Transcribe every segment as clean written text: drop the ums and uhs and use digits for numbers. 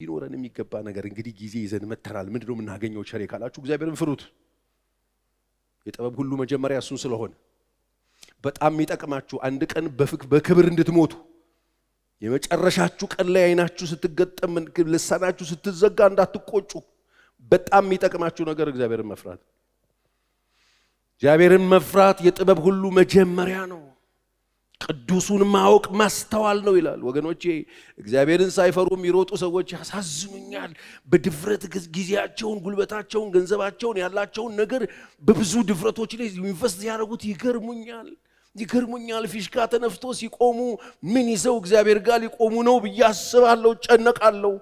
ይኖረን የሚገባ ነገር እንግዲህ ጊዜ ይዘን መተናል። ምንድነው የምናገኘው ቸር ካላችሁ እግዚአብሔርን ፍሩት። የጥበብ ሁሉ መጀመሪያ እሱን ስለሆነ በጣም የሚጠቅማችሁ አንድ ቀን በክብር እንድትሞቱ የመጨረሻችሁ ቀን ላይ አይናችሁ ስትገጠም ልሳናችሁ ስትዘጋ እንዳትቆጩ በጣም የሚጠቅማችሁ ነገር እግዚአብሔርን መፍራት። እግዚአብሔርን መፍራት የጥበብ ሁሉ መጀመሪያ ነው። ቅዱሱን ማወቅ ማስተዋል ነው ይላል። ወገኖቼ እግዚአብሔርን ሳይፈሩ የሚሮጡ ሰዎች ያሳዝኑኛል። በድፍረት ጊዜያቸውን፣ ጉልበታቸውን፣ ገንዘባቸውን ያላቸውን ነገር በብዙ ድፍረቶች ላይ ኢንቨስት ያደርጉት ይገርሙኛል። ፊሽካ ተነፍቶ ሲቆሙ ምን ይዘው እግዚአብሔር ጋር ሊቆሙ ነው ብዬ አስባለሁ፣ ጨነቃለሁ።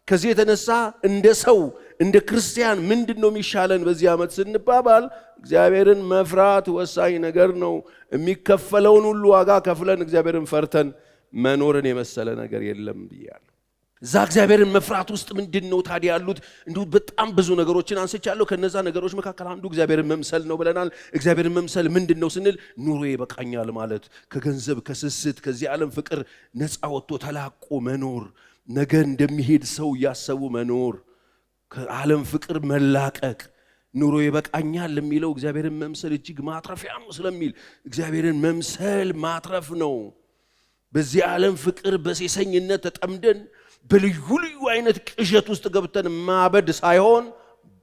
ከዚህ የተነሳ እንደ ሰው እንደ ክርስቲያን ምንድነው የሚሻለን በዚህ ዓመት ስንባባል እግዚአብሔርን መፍራት ወሳኝ ነገር ነው። የሚከፈለውን ሁሉ ዋጋ ከፍለን እግዚአብሔርን ፈርተን መኖርን የመሰለ ነገር የለም ብያለሁ። እዛ እግዚአብሔርን መፍራት ውስጥ ምንድነው ታዲያ ያሉት? እንዲሁ በጣም ብዙ ነገሮችን አንስቻለሁ። ከነዛ ነገሮች መካከል አንዱ እግዚአብሔርን መምሰል ነው ብለናል። እግዚአብሔርን መምሰል ምንድነው ስንል ኑሮ ይበቃኛል ማለት፣ ከገንዘብ ከስስት ከዚህ ዓለም ፍቅር ነፃ ወጥቶ ተላቆ መኖር፣ ነገ እንደሚሄድ ሰው እያሰቡ መኖር፣ ከዓለም ፍቅር መላቀቅ። ኑሮ ይበቃኛል የሚለው እግዚአብሔርን መምሰል እጅግ ማትረፊያ ነው ስለሚል እግዚአብሔርን መምሰል ማትረፍ ነው። በዚህ ዓለም ፍቅር በሴሰኝነት ተጠምደን በልዩ ልዩ አይነት ቅዠት ውስጥ ገብተን ማበድ ሳይሆን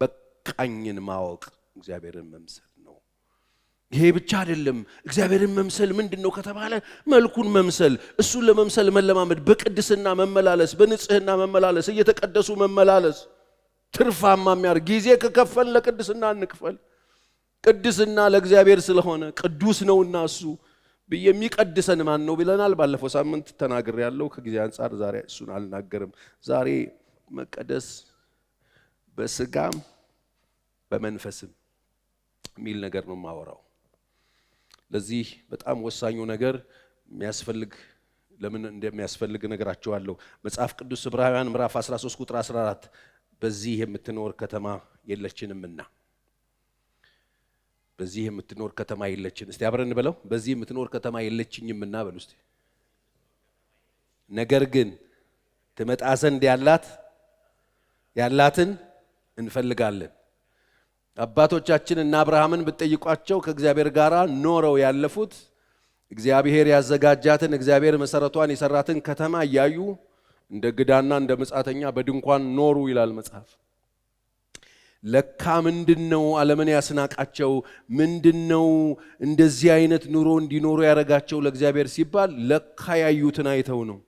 በቃኝን ማወቅ እግዚአብሔርን መምሰል ነው። ይሄ ብቻ አይደለም። እግዚአብሔርን መምሰል ምንድነው ከተባለ መልኩን መምሰል፣ እሱን ለመምሰል መለማመድ፣ በቅድስና መመላለስ፣ በንጽህና መመላለስ፣ እየተቀደሱ መመላለስ ትርፋማ የሚያደርግ። ጊዜ ከከፈል ለቅድስና እንክፈል። ቅድስና ለእግዚአብሔር ስለሆነ ቅዱስ ነውና እሱ የሚቀድሰን ማን ነው ብለናል። ባለፈው ሳምንት ተናግሬያለሁ። ከጊዜ አንፃር ዛሬ እሱን አልናገርም። ዛሬ መቀደስ በስጋም በመንፈስም የሚል ነገር ነው የማወራው። ለዚህ በጣም ወሳኙ ነገር የሚያስፈልግ ለምን እንደሚያስፈልግ ነገራቸዋለሁ። መጽሐፍ ቅዱስ ዕብራውያን ምዕራፍ 13 ቁጥር 14 በዚህ የምትኖር ከተማ የለችንምና። በዚህ የምትኖር ከተማ የለችን። እስቲ አብረን በለው። በዚህ የምትኖር ከተማ የለችኝምና በሉ እስቲ። ነገር ግን ትመጣ ዘንድ ያላትን እንፈልጋለን። አባቶቻችን እና አብርሃምን ብትጠይቋቸው ከእግዚአብሔር ጋር ኖረው ያለፉት እግዚአብሔር ያዘጋጃትን እግዚአብሔር መሰረቷን የሰራትን ከተማ እያዩ እንደ ግዳና እንደ መጻተኛ በድንኳን ኖሩ ይላል መጽሐፍ። ለካ ምንድነው ዓለምን ያስናቃቸው? ምንድነው እንደዚህ አይነት ኑሮ እንዲኖሩ ያደረጋቸው ለእግዚአብሔር ሲባል ለካ ያዩትን አይተው ነው።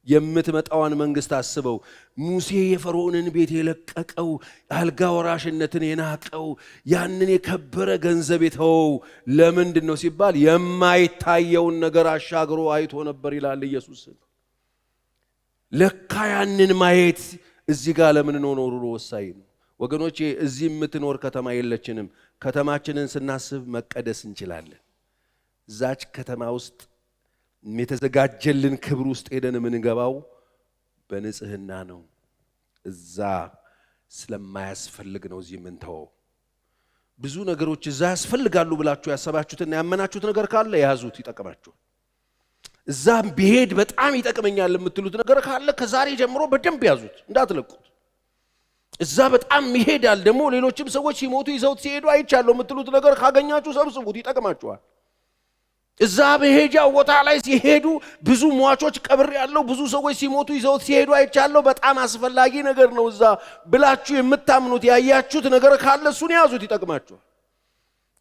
የምትመጣዋን መንግስት አስበው። ሙሴ የፈርዖንን ቤት የለቀቀው፣ አልጋ ወራሽነትን የናቀው፣ ያንን የከበረ ገንዘብ የተወው ለምንድነው ሲባል የማይታየውን ነገር አሻግሮ አይቶ ነበር ይላል ኢየሱስ። ለካ ያንን ማየት እዚህ ጋር ለምን ነው ኖሩ ወሳኝ ነው። ወገኖቼ እዚህ የምትኖር ከተማ የለችንም። ከተማችንን ስናስብ መቀደስ እንችላለን። እዛች ከተማ ውስጥ የተዘጋጀልን ክብር ውስጥ ሄደን የምንገባው በንጽህና ነው። እዛ ስለማያስፈልግ ነው እዚህ የምንተወው። ብዙ ነገሮች እዛ ያስፈልጋሉ ብላችሁ ያሰባችሁትና ያመናችሁት ነገር ካለ ያዙት፣ ይጠቅማችኋል። እዛ ቢሄድ በጣም ይጠቅመኛል የምትሉት ነገር ካለ ከዛሬ ጀምሮ በደንብ ያዙት፣ እንዳትለቁት። እዛ በጣም ይሄዳል ደግሞ ሌሎችም ሰዎች ሲሞቱ ይዘውት ሲሄዱ አይቻለሁ የምትሉት ነገር ካገኛችሁ ሰብስቡት፣ ይጠቅማችኋል። እዛ በሄጃው ቦታ ላይ ሲሄዱ ብዙ ሟቾች ቀብር ያለው ብዙ ሰዎች ሲሞቱ ይዘውት ሲሄዱ አይቻለሁ፣ በጣም አስፈላጊ ነገር ነው እዛ ብላችሁ የምታምኑት ያያችሁት ነገር ካለ እሱን ያዙት፣ ይጠቅማችኋል።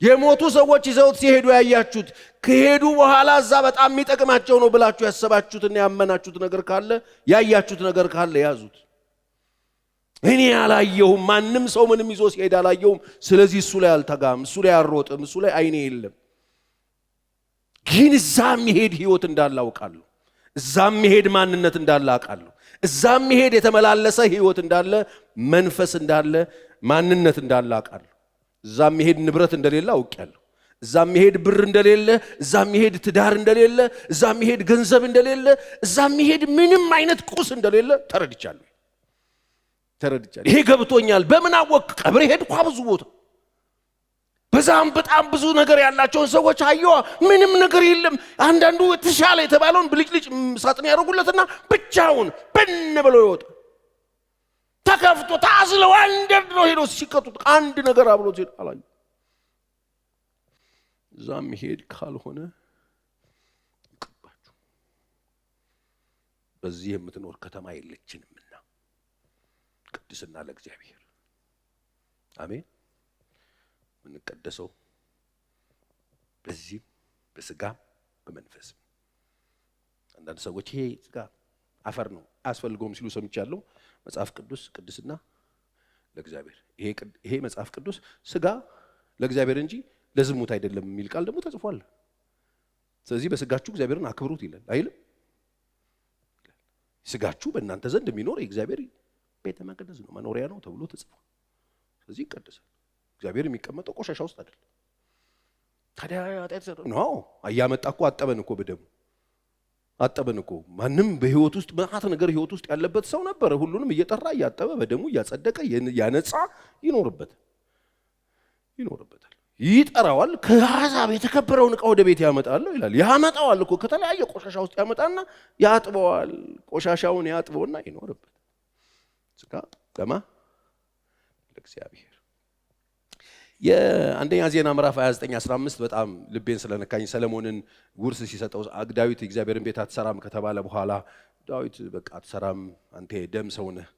የሞቱ ሰዎች ይዘውት ሲሄዱ ያያችሁት ከሄዱ በኋላ እዛ በጣም የሚጠቅማቸው ነው ብላችሁ ያሰባችሁትና ያመናችሁት ነገር ካለ ያያችሁት ነገር ካለ ያዙት። እኔ አላየሁም፣ ማንም ሰው ምንም ይዞ ሲሄድ አላየሁም፣ ስለዚህ እሱ ላይ አልተጋም፣ እሱ ላይ አልሮጥም፣ እሱ ላይ አይኔ የለም። ግን እዛ የሚሄድ ህይወት እንዳለ አውቃለሁ። እዛ የሚሄድ ማንነት እንዳለ አውቃለሁ። እዛ የሚሄድ የተመላለሰ ህይወት እንዳለ፣ መንፈስ እንዳለ፣ ማንነት እንዳለ አውቃለሁ። እዛ የሚሄድ ንብረት እንደሌለ አውቃለሁ። እዛ የሚሄድ ብር እንደሌለ፣ እዛ የሚሄድ ትዳር እንደሌለ፣ እዛ የሚሄድ ገንዘብ እንደሌለ፣ እዛ የሚሄድ ምንም አይነት ቁስ እንደሌለ ተረድቻለሁ። ይሄ ገብቶኛል። በምን አወቅ? ቀብር ሄድኩ ብዙ ቦታ። በዛም በጣም ብዙ ነገር ያላቸውን ሰዎች አየዋ። ምንም ነገር የለም። አንዳንዱ ተሻለ የተባለውን ብልጭልጭ ሳጥን ያደርጉለትና ብቻውን ብን ብሎ ይወጣ። ተመቶ ታዝለው አንደርድረው ሄዶ ሲቀጡት አንድ ነገር አብሎት ሄድ አላዩ። እዛም ሄድ ካልሆነ ይቅርባችሁ፣ በዚህ የምትኖር ከተማ የለችንምና ቅድስና ለእግዚአብሔር። አሜን። ምንቀደሰው በዚህ በስጋም በመንፈስም። አንዳንድ ሰዎች ይሄ ስጋ አፈር ነው አያስፈልገውም ሲሉ ሰምቻለሁ። መጽሐፍ ቅዱስ ቅድስና ለእግዚአብሔር፣ ይሄ መጽሐፍ ቅዱስ ስጋ ለእግዚአብሔር እንጂ ለዝሙት አይደለም የሚል ቃል ደግሞ ተጽፏል። ስለዚህ በስጋችሁ እግዚአብሔርን አክብሩት ይላል አይልም? ስጋችሁ በእናንተ ዘንድ የሚኖር የእግዚአብሔር ቤተ መቅደስ ነው፣ መኖሪያ ነው ተብሎ ተጽፏል። ስለዚህ ይቀደሳል። እግዚአብሔር የሚቀመጠው ቆሻሻ ውስጥ አይደለም። ታዲያ ኃጢአት ነው አያመጣ እኮ አጠበን እኮ በደሙ አጠበን እኮ። ማንም በህይወት ውስጥ መዓት ነገር ህይወት ውስጥ ያለበት ሰው ነበር። ሁሉንም እየጠራ እያጠበ በደሙ እያጸደቀ ያነጻ ይኖርበታል። ይጠራዋል። ከአሕዛብ የተከበረውን ዕቃ ወደ ቤት ያመጣለሁ ይላል። ያመጣዋል እኮ ከተለያየ ቆሻሻ ውስጥ ያመጣና ያጥበዋል። ቆሻሻውን ያጥበውና ይኖርበት። ስጋ ለማ ለእግዚአብሔር። የአንደኛ ዜና ምዕራፍ 29:15 በጣም ልቤን ስለነካኝ ሰለሞንን ውርስ ሲሰጠው ዳዊት እግዚአብሔርን ቤት አትሰራም ከተባለ በኋላ ዳዊት በቃ አትሰራም አንተ ደም ሰው ነህ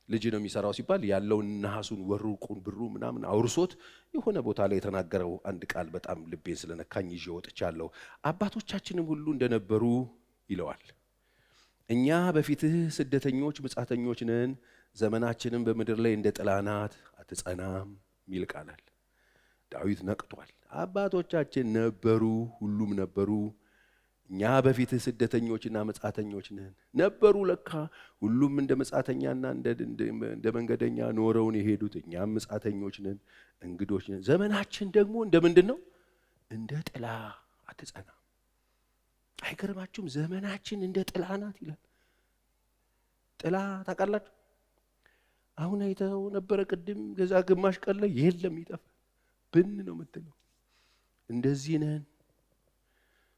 ልጅ ነው የሚሰራው ሲባል ያለውን ነሐሱን ወርቁን ብሩ ምናምን አውርሶት የሆነ ቦታ ላይ የተናገረው አንድ ቃል በጣም ልቤን ስለነካኝ ይዤ ወጥቻለሁ። አባቶቻችንም ሁሉ እንደነበሩ ይለዋል። እኛ በፊትህ ስደተኞች ምጻተኞች ነን፣ ዘመናችንም በምድር ላይ እንደ ጥላ ናት አትጸናም የሚል ቃል አለ። ዳዊት ነቅቷል። አባቶቻችን ነበሩ፣ ሁሉም ነበሩ። እኛ በፊትህ ስደተኞችና መጻተኞች ነን። ነበሩ ለካ ሁሉም እንደ መጻተኛና እንደ መንገደኛ ኖረውን የሄዱት፣ እኛም መጻተኞች ነን እንግዶች ነን። ዘመናችን ደግሞ እንደምንድን ነው? እንደ ጥላ አትጸናም። አይገርማችሁም? ዘመናችን እንደ ጥላ ናት ይላል። ጥላ ታውቃላችሁ? አሁን አይተው ነበረ ቅድም ገዛ ግማሽ ቀን ላይ የለም ይጠፋ ብን ነው የምትለው። እንደዚህ ነን።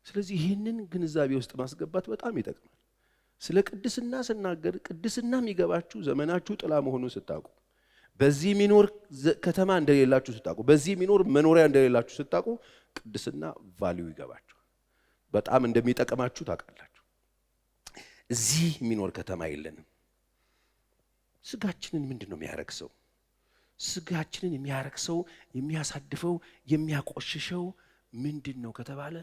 ስለዚህ ይህንን ግንዛቤ ውስጥ ማስገባት በጣም ይጠቅማል። ስለ ቅድስና ስናገር ቅድስና የሚገባችሁ ዘመናችሁ ጥላ መሆኑን ስታውቁ፣ በዚህ የሚኖር ከተማ እንደሌላችሁ ስታውቁ፣ በዚህ የሚኖር መኖሪያ እንደሌላችሁ ስታውቁ ቅድስና ቫልዩ ይገባችሁ፣ በጣም እንደሚጠቅማችሁ ታውቃላችሁ። እዚህ የሚኖር ከተማ የለንም። ስጋችንን ምንድን ነው የሚያረክሰው? ስጋችንን የሚያረክሰው የሚያሳድፈው የሚያቆሽሸው ምንድን ነው ከተባለ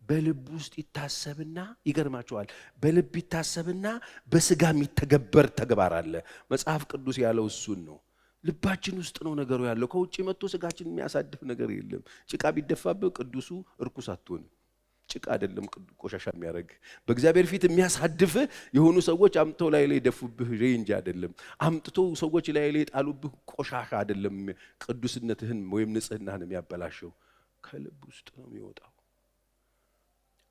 በልብ ውስጥ ይታሰብና፣ ይገርማቸዋል፣ በልብ ይታሰብና በስጋ የሚተገበር ተግባር አለ። መጽሐፍ ቅዱስ ያለው እሱን ነው። ልባችን ውስጥ ነው ነገሩ ያለው። ከውጭ መጥቶ ስጋችን የሚያሳድፍ ነገር የለም። ጭቃ ቢደፋብህ ቅዱሱ እርኩስ አትሆንም። ጭቃ አይደለም ቆሻሻ የሚያደርግ። በእግዚአብሔር ፊት የሚያሳድፍ የሆኑ ሰዎች አምጥተው ላይ ደፉብህ ሬንጅ አይደለም። አምጥቶ ሰዎች ላይ ጣሉብህ ቆሻሻ አይደለም። ቅዱስነትህን ወይም ንጽህናህን የሚያበላሸው ከልብ ውስጥ ነው የሚወጣው።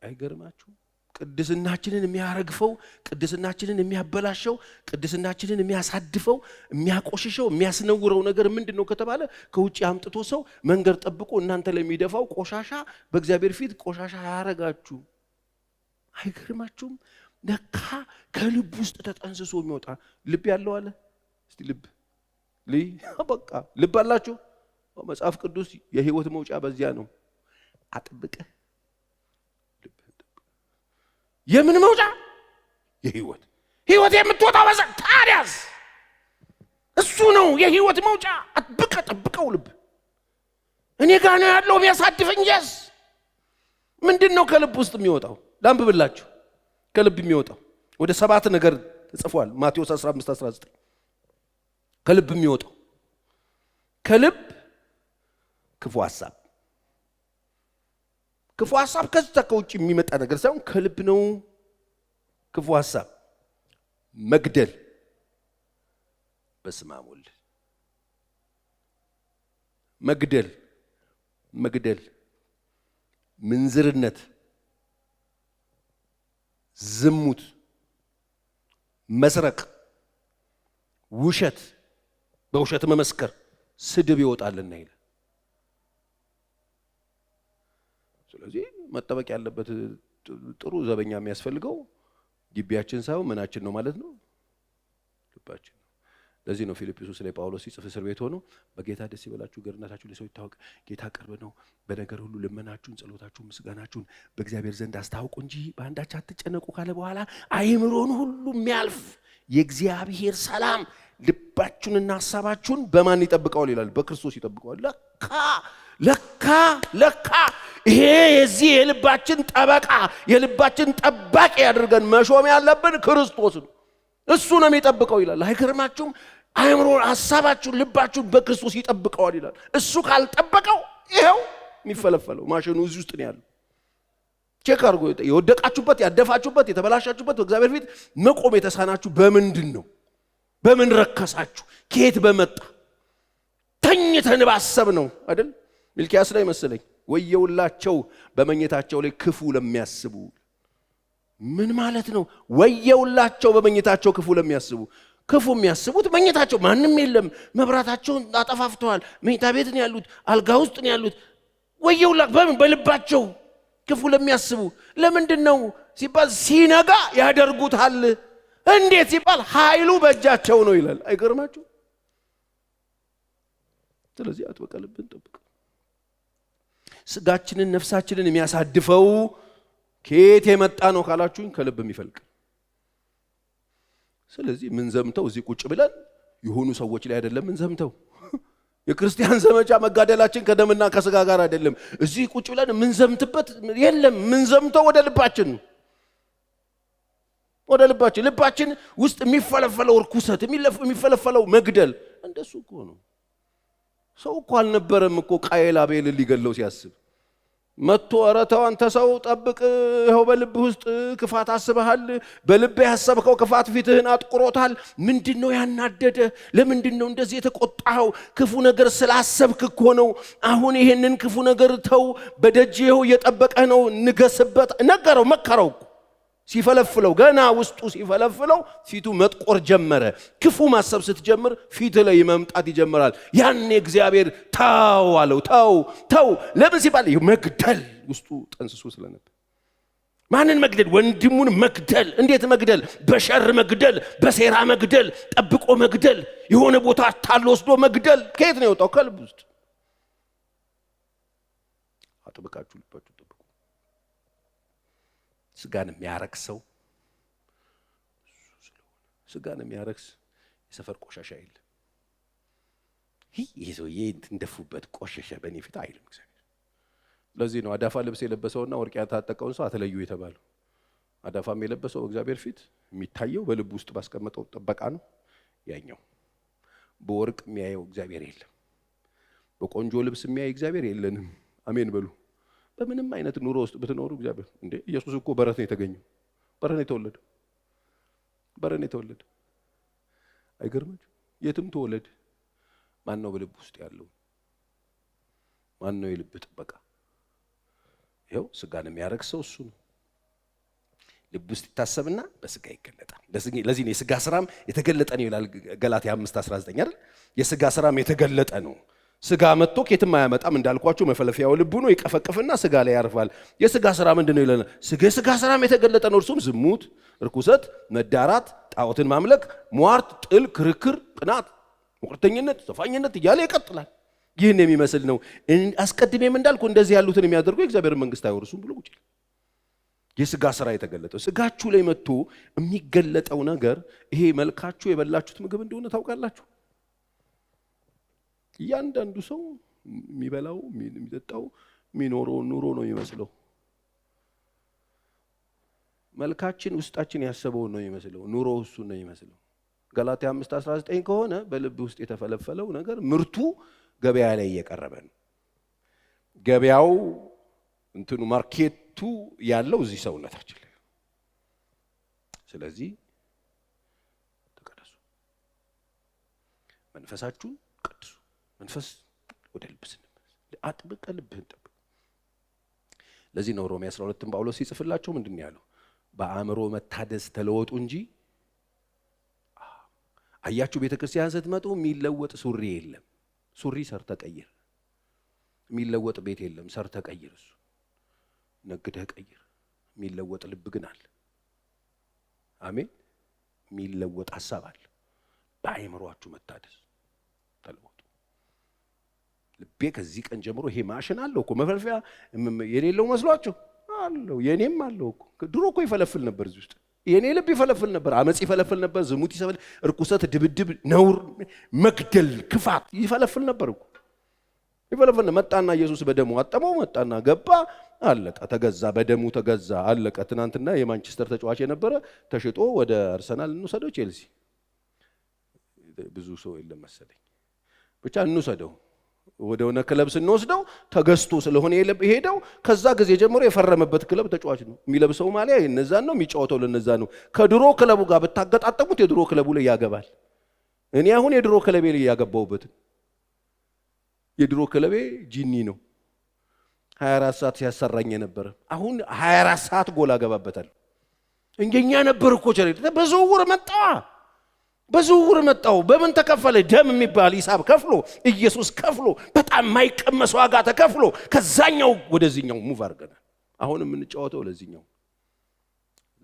አይገርማችሁም? ቅድስናችንን የሚያረግፈው፣ ቅድስናችንን የሚያበላሸው፣ ቅድስናችንን የሚያሳድፈው፣ የሚያቆሽሸው፣ የሚያስነውረው ነገር ምንድን ነው ከተባለ ከውጭ አምጥቶ ሰው መንገድ ጠብቆ እናንተ ላይ የሚደፋው ቆሻሻ በእግዚአብሔር ፊት ቆሻሻ ያረጋችሁ። አይገርማችሁም? ለካ ከልብ ውስጥ ተጠንስሶ የሚወጣ ልብ ያለው አለ። እስቲ ልብ በቃ ልብ አላችሁ? መጽሐፍ ቅዱስ የህይወት መውጫ በዚያ ነው። አጥብቀህ የምን መውጫ? የህይወት ህይወት የምትወጣው በዛ። ታዲያስ እሱ ነው የህይወት መውጫ። አጥብቀህ ጠብቀው። ልብ እኔ ጋር ነው ያለው የሚያሳድፈኝ። ያስ ምንድን ነው ከልብ ውስጥ የሚወጣው? ላንብብላችሁ። ከልብ የሚወጣው ወደ 7 ነገር ተጽፏል። ማቴዎስ 15:19 ከልብ የሚወጣው ከልብ ክፉ ሐሳብ። ክፉ ሐሳብ ከዛ ከውጭ የሚመጣ ነገር ሳይሆን ከልብ ነው። ክፉ ሐሳብ፣ መግደል፣ በስመ አብ ወልድ፣ መግደል፣ ምንዝርነት፣ ዝሙት፣ መስረቅ፣ ውሸት፣ በውሸት መመስከር፣ ስድብ ይወጣልና ይላል። ስለዚህ መጠበቅ ያለበት ጥሩ ዘበኛ የሚያስፈልገው ግቢያችን ሳይሆን ምናችን ነው ማለት ነው? ልባችን ነው። ለዚህ ነው ፊልጵስዩስ ላይ ጳውሎስ ሲጽፍ እስር ቤት ሆኖ በጌታ ደስ ይበላችሁ፣ ገርነታችሁ ለሰው ይታወቅ፣ ጌታ ቅርብ ነው፣ በነገር ሁሉ ልመናችሁን፣ ጸሎታችሁን፣ ምስጋናችሁን በእግዚአብሔር ዘንድ አስታውቁ እንጂ በአንዳች አትጨነቁ ካለ በኋላ አይምሮን ሁሉ የሚያልፍ የእግዚአብሔር ሰላም ልባችሁንና ሐሳባችሁን በማን ይጠብቀዋል ይላል? በክርስቶስ ይጠብቀዋል። ለካ ይሄ የዚህ የልባችን ጠበቃ የልባችን ጠባቂ ያድርገን መሾም ያለብን ክርስቶስ ነው። እሱ ነው የሚጠብቀው ይላል። አይገርማችሁም? አይምሮ ሐሳባችሁን ልባችሁን በክርስቶስ ይጠብቀዋል ይላል። እሱ ካልጠበቀው ይሄው የሚፈለፈለው ማሽኑ እዚህ ውስጥ ነው ያለው። ቼክ አድርጎ የወደቃችሁበት ያደፋችሁበት የተበላሻችሁበት በእግዚአብሔር ፊት መቆም የተሳናችሁ በምንድን ነው? በምን ረከሳችሁ? ከየት በመጣ ተኝተን ባሰብ ነው አይደል? ሚልኪያስ ላይ መሰለኝ ወየውላቸው በመኝታቸው ላይ ክፉ ለሚያስቡ። ምን ማለት ነው? ወየውላቸው በመኝታቸው ክፉ ለሚያስቡ። ክፉ የሚያስቡት መኝታቸው ማንም የለም፣ መብራታቸውን አጠፋፍተዋል፣ መኝታ ቤት ነው ያሉት፣ አልጋ ውስጥ ነው ያሉት። ወየውላቸው በምን? በልባቸው ክፉ ለሚያስቡ። ለምንድን ነው ሲባል ሲነጋ ያደርጉታል። እንዴት ሲባል ኃይሉ በእጃቸው ነው ይላል። አይገርማችሁ? ስለዚህ አጥብቀ ልብን ጠብቅ። ስጋችንን ነፍሳችንን የሚያሳድፈው ከየት የመጣ ነው ካላችሁኝ ከልብ የሚፈልቅ። ስለዚህ ምን ዘምተው እዚህ ቁጭ ብለን የሆኑ ሰዎች ላይ አይደለም ምን ዘምተው። የክርስቲያን ዘመቻ መጋደላችን ከደምና ከስጋ ጋር አይደለም። እዚህ ቁጭ ብለን ምን ዘምትበት የለም። ምን ዘምተው ወደ ልባችን ነው። ወደ ልባችን ውስጥ የሚፈለፈለው ርኩሰት የሚፈለፈለው መግደል እንደሱ እኮ ነው። ሰው እኮ አልነበረም እኮ ቃየል አቤልን ሊገለው ሲያስብ መጥቶ ኧረ ተው አንተ ሰው ጠብቅ፣ ይኸው በልብህ ውስጥ ክፋት አስበሃል፣ በልብህ ያሰብከው ክፋት ፊትህን አጥቁሮታል። ምንድነው ያናደደ? ለምንድነው እንደዚህ የተቆጣኸው? ክፉ ነገር ስላሰብክ እኮ ነው። አሁን ይሄንን ክፉ ነገር ተው፣ በደጅህ እየጠበቀህ ነው፣ ንገስበት። ነገረው፣ መከረው። ሲፈለፍለው ገና ውስጡ ሲፈለፍለው ፊቱ መጥቆር ጀመረ። ክፉ ማሰብ ስትጀምር ፊት ላይ መምጣት ይጀምራል። ያኔ እግዚአብሔር ተው አለው። ተው ለምን ሲባል መግደል ውስጡ ጠንስሶ ስለነበር። ማንን መግደል? ወንድሙን መግደል። እንዴት መግደል? በሸር መግደል፣ በሴራ መግደል፣ ጠብቆ መግደል፣ የሆነ ቦታ ታል ወስዶ መግደል። ከየት ነው የወጣው? ከልብ ውስጥ። አጥብቃችሁ ልባችሁ ጠብቁ። ስጋን የሚያረክሰው ስጋን የሚያረክስ የሰፈር ቆሻሻ የለም። ይሄ ሰውዬ እንደፉበት ቆሸሸ በእኔ ፊት አይልም እግዚአብሔር። ለዚህ ነው አዳፋ ልብስ የለበሰውና ወርቅ ያታጠቀውን ሰው አትለዩ የተባለው። አዳፋም የለበሰው እግዚአብሔር ፊት የሚታየው በልብ ውስጥ ባስቀመጠው ጥበቃ ነው። ያኛው በወርቅ የሚያየው እግዚአብሔር የለም። በቆንጆ ልብስ የሚያይ እግዚአብሔር የለንም። አሜን በሉ። በምንም አይነት ኑሮ ውስጥ ብትኖሩ እግዚአብሔር እንዴ ኢየሱስ እኮ በረት ነው የተገኘው። በረት ነው የተወለደው። በረት ነው የተወለደው። አይገርማችሁ? የትም ተወለድ። ማን ነው በልብ ውስጥ ያለው? ማን ነው የልብ ጥበቃ? ይኸው ስጋን የሚያረክሰው እሱ ነው። ልብ ውስጥ ይታሰብና በስጋ ይገለጣል። ለዚህ ነው የስጋ ስራም የተገለጠ ነው ይላል ገላትያ 5:19 አይደል? የስጋ ስራም የተገለጠ ነው። ስጋ መጥቶ ከየትም አያመጣም እንዳልኳችሁ መፈለፊያው ልቡ ነው። ይቀፈቅፍና ስጋ ላይ ያርፋል። የስጋ ስራ ምንድነው ይላል? ስጋ ስራም የተገለጠ ነው። እርሱም ዝሙት፣ ርኩሰት፣ መዳራት፣ ጣዖትን ማምለክ፣ ሟርት፣ ጥል፣ ክርክር፣ ቅናት፣ ሞቅተኝነት፣ ዘፋኝነት እያለ ይቀጥላል። ይህን የሚመስል ነው። አስቀድሜም እንዳልኩ እንደዚህ ያሉትን የሚያደርጉ የእግዚአብሔር መንግስት አይወርሱም ብሎ ቁጭ። የስጋ ስራ የተገለጠው ስጋችሁ ላይ መጥቶ የሚገለጠው ነገር ይሄ መልካችሁ የበላችሁት ምግብ እንደሆነ ታውቃላችሁ። እያንዳንዱ ሰው የሚበላው የሚጠጣው የሚኖረው ኑሮ ነው የሚመስለው። መልካችን ውስጣችን ያሰበው ነው የሚመስለው። ኑሮ እሱ ነው የሚመስለው። ገላትያ 5:19 ከሆነ በልብ ውስጥ የተፈለፈለው ነገር ምርቱ ገበያ ላይ እየቀረበ ነው። ገበያው እንትኑ ማርኬቱ ያለው እዚህ ሰውነታችን ላይ። ስለዚህ ተቀደሱ፣ መንፈሳችሁን ቀድሱ። መንፈስ ወደ ልብ ስንመለስ አጥብቀ ልብህን ጠብቅ። ለዚህ ነው ሮሜ 12 ጳውሎስ ሲጽፍላቸው ምንድን ነው ያለው? በአእምሮ መታደስ ተለወጡ እንጂ። አያችሁ ቤተክርስቲያን ስትመጡ የሚለወጥ ሱሪ የለም። ሱሪ ሰርተ ቀይር። የሚለወጥ ቤት የለም። ሰርተ ቀይር። እሱ ነግደህ ቀይር። የሚለወጥ ልብ ግን አለ። አሜን። የሚለወጥ ሐሳብ አለ። በአይምሮአችሁ መታደስ ተለወጡ። ልቤ ከዚህ ቀን ጀምሮ ይሄ ማሽን አለው እኮ መፈልፈያ የሌለው መስሏችሁ አለው። የኔም አለው እኮ ድሮ እኮ ይፈለፍል ነበር እዚህ ውስጥ የኔ ልብ ይፈለፍል ነበር። አመጽ ይፈለፍል ነበር። ዝሙት ይፈለፍል፣ እርኩሰት፣ ድብድብ፣ ነውር፣ መግደል፣ ክፋት ይፈለፍል ነበር እኮ ይፈለፍል። መጣና ኢየሱስ በደሙ አጠመው። መጣና ገባ፣ አለቀ፣ ተገዛ፣ በደሙ ተገዛ፣ አለቀ። ትናንትና የማንቸስተር ተጫዋች የነበረ ተሽጦ ወደ አርሰናል እንውሰደው፣ ቼልሲ ብዙ ሰው የለም መሰለኝ፣ ብቻ እንውሰደው ወደ ሆነ ክለብ ስንወስደው ተገዝቶ ስለሆነ የሄደው ከዛ ጊዜ ጀምሮ የፈረመበት ክለብ ተጫዋች ነው። የሚለብሰው ማሊያ የነዛን ነው፣ የሚጫወተው ለነዛ ነው። ከድሮ ክለቡ ጋር ብታገጣጠሙት የድሮ ክለቡ ላይ ያገባል። እኔ አሁን የድሮ ክለቤ ላይ ያገባውበት የድሮ ክለቤ ጂኒ ነው። 24 ሰዓት ሲያሰራኝ ነበር። አሁን 24 ሰዓት ጎል አገባበታል። እንጀኛ ነበር እኮ በዝውውር መጣ። በዝውውር መጣው። በምን ተከፈለ? ደም የሚባል ሂሳብ ከፍሎ ኢየሱስ ከፍሎ በጣም ማይቀመስ ዋጋ ተከፍሎ ከዛኛው ወደዚህኛው ሙቭ አድርገናል። አሁን የምንጫወተው ለዚህኛው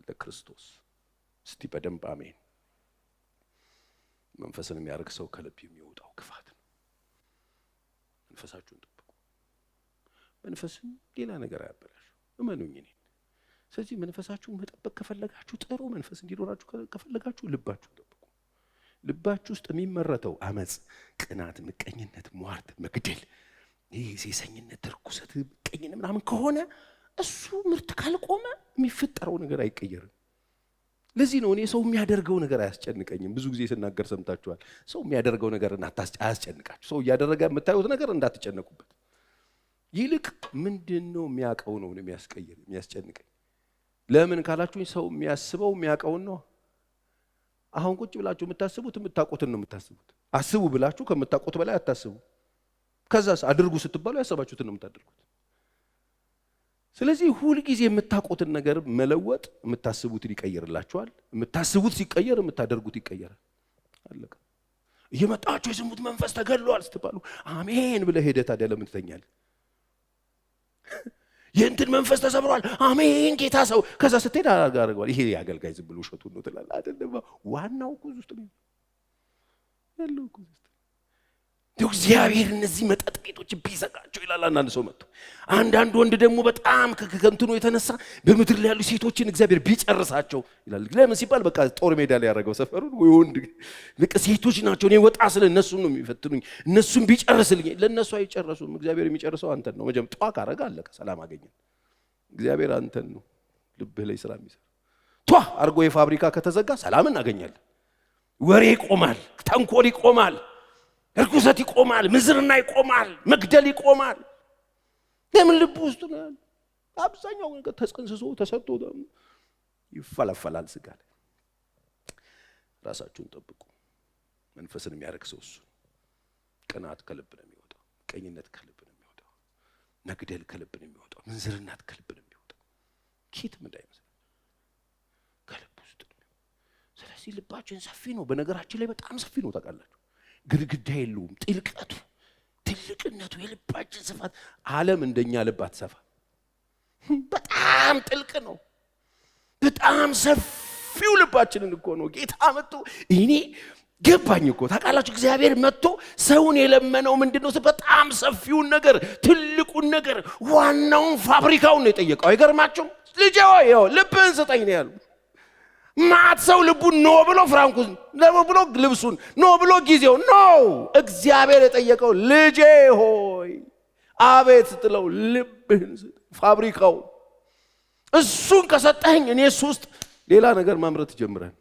ለክርስቶስ። እስቲ በደንብ አሜን። መንፈስን የሚያርክ ሰው ከልብ የሚወጣው ክፋት ነው። መንፈሳችሁን ጠብቁ። መንፈስን ሌላ ነገር አያበላሽ፣ እመኑኝ እኔ። ስለዚህ መንፈሳችሁን መጠበቅ ከፈለጋችሁ፣ ጥሩ መንፈስ እንዲኖራችሁ ከፈለጋችሁ ልባችሁን ጠብቁ። ልባችሁ ውስጥ የሚመረተው አመጽ፣ ቅናት፣ ምቀኝነት፣ ሟርት፣ መግደል፣ ይሄ ሴሰኝነት፣ ርኩሰት፣ ምቀኝነት ምናምን ከሆነ እሱ ምርት ካልቆመ የሚፈጠረው ነገር አይቀየርም። ለዚህ ነው እኔ ሰው የሚያደርገው ነገር አያስጨንቀኝም። ብዙ ጊዜ ስናገር ሰምታችኋል። ሰው የሚያደርገው ነገር አያስጨንቃችሁ። ሰው እያደረገ የምታዩት ነገር እንዳትጨነቁበት። ይልቅ ምንድነው የሚያቀው ነው የሚያስጨንቀኝ። ለምን ካላችሁኝ ሰው የሚያስበው የሚያቀውን ነው። አሁን ቁጭ ብላችሁ የምታስቡት የምታውቁትን ነው የምታስቡት። አስቡ ብላችሁ ከምታውቁት በላይ አታስቡ። ከዛስ አድርጉ ስትባሉ ያሰባችሁትን ነው የምታደርጉት። ስለዚህ ሁሉ ጊዜ የምታውቁትን ነገር መለወጥ የምታስቡትን ይቀየርላችኋል። የምታስቡት ሲቀየር የምታደርጉት ይቀየራል። አለቀ። እየመጣችሁ የዝሙት መንፈስ ተገድሏል ስትባሉ አሜን ብለህ ሄደህ ታዲያ ለምን ትተኛለህ? የእንትን መንፈስ ተሰብሯል አሜን ጌታ ሰው። ከዛ ስትሄድ አጋርጓል ይሄ ያገልጋይ ዝም ብሎ ሸቱን ነው ትላለህ አይደለም። ዋናው እኮ ውስጥ ነው ያለው እኮ ውስጥ ነው። እግዚአብሔር እነዚህ መጠጥ ቤቶች ቢዘጋቸው ይላል። አንዳንድ ሰው መጥቶ አንዳንድ ወንድ ደግሞ በጣም ከከንቱኑ የተነሳ በምድር ላይ ያሉ ሴቶችን እግዚአብሔር ቢጨርሳቸው ይላል። ለምን ሲባል በቃ ጦር ሜዳ ላይ ያደረገው ሰፈሩን ወይ ወንድ በቃ ሴቶች ናቸው። እኔ ወጣ ስለ እነሱን ነው የሚፈትኑኝ፣ እነሱን ቢጨርስልኝ። ለነሱ አይጨርሱም። እግዚአብሔር የሚጨርሰው አንተን ነው። መጀመሪያ ጧ ካረጋ አለቀ፣ ሰላም አገኘን። እግዚአብሔር አንተን ነው ልብህ ላይ ስራ የሚሰራ። ጧ አርጎ የፋብሪካ ከተዘጋ ሰላም እናገኛለን። ወሬ ይቆማል፣ ተንኮል ይቆማል፣ እርኩሰት ይቆማል፣ ምዝርና ይቆማል፣ መግደል ይቆማል። ለምን ልብ ውስጥ ነው ያለው። አብዛኛው ነገር ተጸንስሶ ተሰጥቶ ይፈለፈላል ስጋ ላይ። ራሳችሁን ጠብቁ። መንፈስን የሚያረክ ሰው እሱ። ቅናት ከልብ ነው የሚወጣው፣ ቀኝነት ከልብ ነው የሚወጣው፣ መግደል ከልብ ነው የሚወጣው፣ ምንዝርናት ከልብ ነው የሚወጣው። ኪትም እንዳይመስል ከልብ ውስጥ ነው። ስለዚህ ልባችን ሰፊ ነው። በነገራችን ላይ በጣም ሰፊ ነው ታውቃላችሁ። ግድግዳ የለውም። ጥልቀቱ፣ ትልቅነቱ፣ የልባችን ስፋት ዓለም እንደኛ ልብ አትሰፋ። በጣም ጥልቅ ነው። በጣም ሰፊው ልባችንን እኮ ነው ጌታ መጥቶ እኔ ገባኝ እኮ ታውቃላችሁ። እግዚአብሔር መጥቶ ሰውን የለመነው ምንድነው? በጣም ሰፊውን ነገር፣ ትልቁን ነገር፣ ዋናውን ፋብሪካውን ነው የጠየቀው። አይገርማችሁም? ልጄ ሆይ ልብህን ስጠኝ ነው ያለው። ማት ሰው ልቡን ኖ ብሎ ፍራንኩን ነው ብሎ ልብሱን ኖ ብሎ ጊዜው ኖ። እግዚአብሔር የጠየቀው ልጄ ሆይ አቤት ስትለው ልብህን ስጠኝ፣ ፋብሪካው እሱን ከሰጠኝ እኔ እሱ ውስጥ ሌላ ነገር ማምረት ጀምረን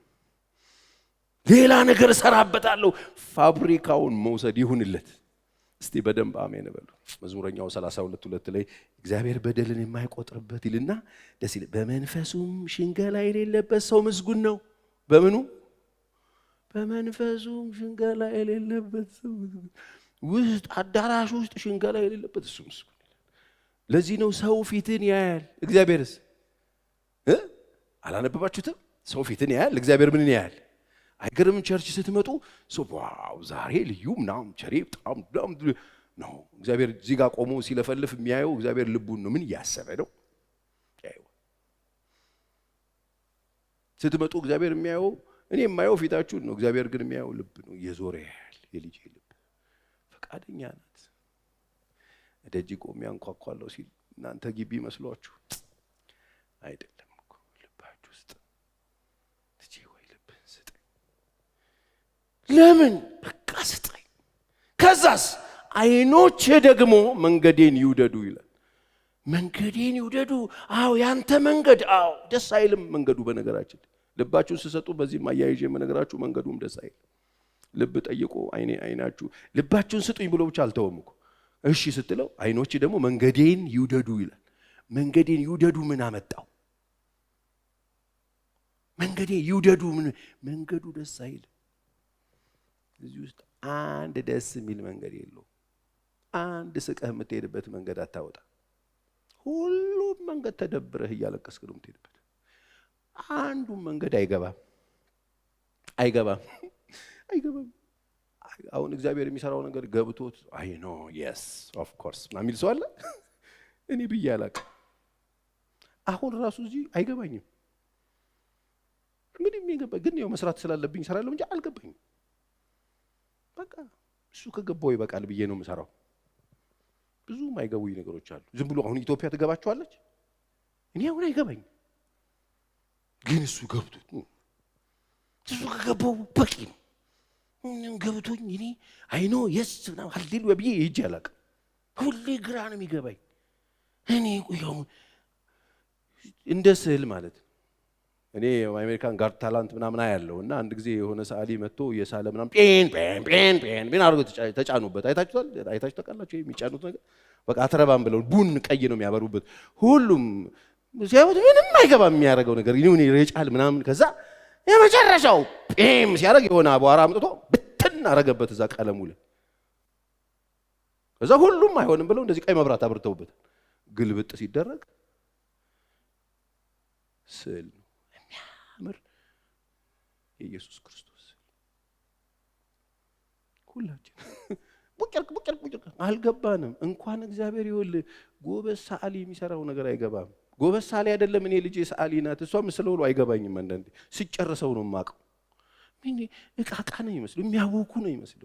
ሌላ ነገር እሰራበታለሁ። ፋብሪካውን መውሰድ ይሁንለት። እስቲ በደንብ አሜን በሉ። መዝሙረኛው 32:2 ላይ እግዚአብሔር በደልን የማይቆጥርበት ይልና ደስ ይላል። በመንፈሱም ሽንገላ የሌለበት ሰው ምስጉን ነው። በምኑ? በመንፈሱም ሽንገላ የሌለበት ሰው ውስጥ አዳራሽ ውስጥ ሽንገላ የሌለበት እሱ ምስጉን ይላል። ለዚህ ነው ሰው ፊትን ያያል፣ እግዚአብሔርስ አላነበባችሁትም? ሰው ፊትን ያያል፣ እግዚአብሔር ምንን ያያል? አይገርም? ቸርች ስትመጡ ሰው ዋው ዛሬ ልዩ ምናምን ቸሬ በጣም ነው። እግዚአብሔር እዚህ ጋር ቆሞ ሲለፈልፍ የሚያየው እግዚአብሔር ልቡን ነው። ምን እያሰበ ነው ያየው? ስትመጡ እግዚአብሔር የሚያየው እኔ የማየው ፊታችሁን ነው፣ እግዚአብሔር ግን የሚያየው ልብ ነው። እየዞረ ያያል። የልጄ ልብ ፈቃደኛ ናት። ደጅ ቆሜ አንኳኳለሁ ሲል እናንተ ግቢ መስሏችሁ አይደለም እኮ ልባችሁ ውስጥ ልጄ ወይ ልብህን ስጠኝ። ለምን በቃ ስጠኝ። ከዛስ አይኖቼ ደግሞ መንገዴን ይውደዱ ይላል። መንገዴን ይውደዱ። አዎ ያንተ መንገድ። አዎ ደስ አይልም መንገዱ። በነገራችን ልባችሁን ስሰጡ በዚህም አያይዤ የምነግራችሁ መንገዱም ደስ አይልም። ልብ ጠይቆ አይናችሁ ልባችሁን ስጡኝ ብሎ ብቻ አልተወም እኮ። እሺ ስትለው አይኖች ደግሞ መንገዴን ይውደዱ ይላል። መንገዴን ይውደዱ ምን አመጣው? መንገዴ ይውደዱ ምን? መንገዱ ደስ አይልም። እዚህ ውስጥ አንድ ደስ የሚል መንገድ የለውም። አንድ ስቀህ የምትሄድበት መንገድ አታወጣ። ሁሉም መንገድ ተደብረህ እያለቀስክ ነው የምትሄድበት። አንዱም መንገድ አይገባም። አሁን እግዚአብሔር የሚሰራው ነገር ገብቶት አይ ኖ የስ ኦፍ ኮርስ ማሚል ሰው አለ። እኔ ብዬ አላውቅም። አሁን ራሱ እዚህ አይገባኝም። እንግዲህ የሚገባ ግን ያው መስራት ስላለብኝ እሰራለሁ እንጂ አልገባኝም። በቃ እሱ ከገባው ይበቃል ብዬ ነው የምሰራው። ብዙ ማይገቡኝ ነገሮች አሉ። ዝም ብሎ አሁን ኢትዮጵያ ትገባቸዋለች። እኔ አሁን አይገባኝም። ግን እሱ ገብቶት እሱ ከገባው በቂ ነው። ገብቶኝ እኔ አይ ኖ የስ ምናምን ሃሌሉያ ብዬ ሂጅ አላውቅም። ሁሌ ግራ ነው የሚገባኝ። እኔ ቆያው እንደ ስዕል ማለት እኔ አሜሪካን ጋር ታላንት ምናምን አያለው እና አንድ ጊዜ የሆነ ሰዓሊ መጥቶ የሳለ ምናምን ፔን አድርጎ ተጫኑበት። አይታችሁ ታውቃላችሁ? የሚጫኑት ነገር በቃ አትረባም ብለው ቡን ቀይ ነው የሚያበሩበት። ሁሉም ሲያዩት ምንም አይገባም የሚያደርገው ነገር ይሁን ይረጫል ምናምን። ከዛ የመጨረሻው ጴም ሲያደርግ የሆነ አቧራ አምጥቶ ብትን አረገበት እዛ ቀለሙ ላይ። ከዛ ሁሉም አይሆንም ብለው እንደዚህ ቀይ መብራት አብርተውበት ግልብጥ ሲደረግ ስዕል ነው የሚያምር የኢየሱስ ክርስቶስ። ሁላችን ቡጭርቅ አልገባንም። እንኳን እግዚአብሔር ይወል ጎበዝ ሰዓሊ የሚሰራው ነገር አይገባም። ጎበዝ ሰዓሊ አይደለም። እኔ ልጄ ሰዓሊ ናት። እሷም ስለውሎ አይገባኝም። አንዳንዴ ሲጨርሰው ነው የማውቀው። ምን እቃቃ ነው ይመስሉ የሚያውቁ ነው ይመስሉ።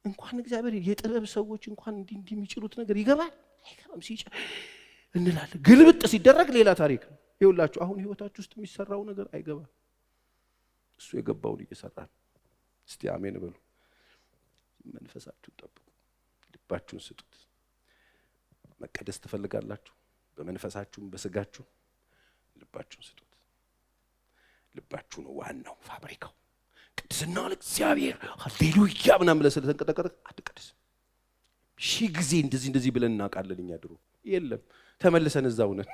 እንኳን እግዚአብሔር የጥበብ ሰዎች እንኳን እንዲህ የሚችሉት ነገር ይገባል አይገባም እንላለን። ግልብጥ ሲደረግ ሌላ ታሪክ ነው። ይኸውላችሁ አሁን ህይወታችሁ ውስጥ የሚሰራው ነገር አይገባም። እሱ የገባውን እየሰራ ነው። እስቲ አሜን በሉ። መንፈሳችሁን ጠብቁ። ልባችሁን ስጡት። መቀደስ ትፈልጋላችሁ? በመንፈሳችሁም በስጋችሁ ልባችሁን ስጡት። ልባችሁ ነው ዋናው ፋብሪካው። ቅድስና ለእግዚአብሔር ሃሌሉያ ምናምን ብለህ ስለተንቀጠቀጥክ አትቀድስ። ሺህ ጊዜ እንደዚህ ብለን እናውቃለን እኛ ድሮ። የለም ተመልሰን እዛው ነን።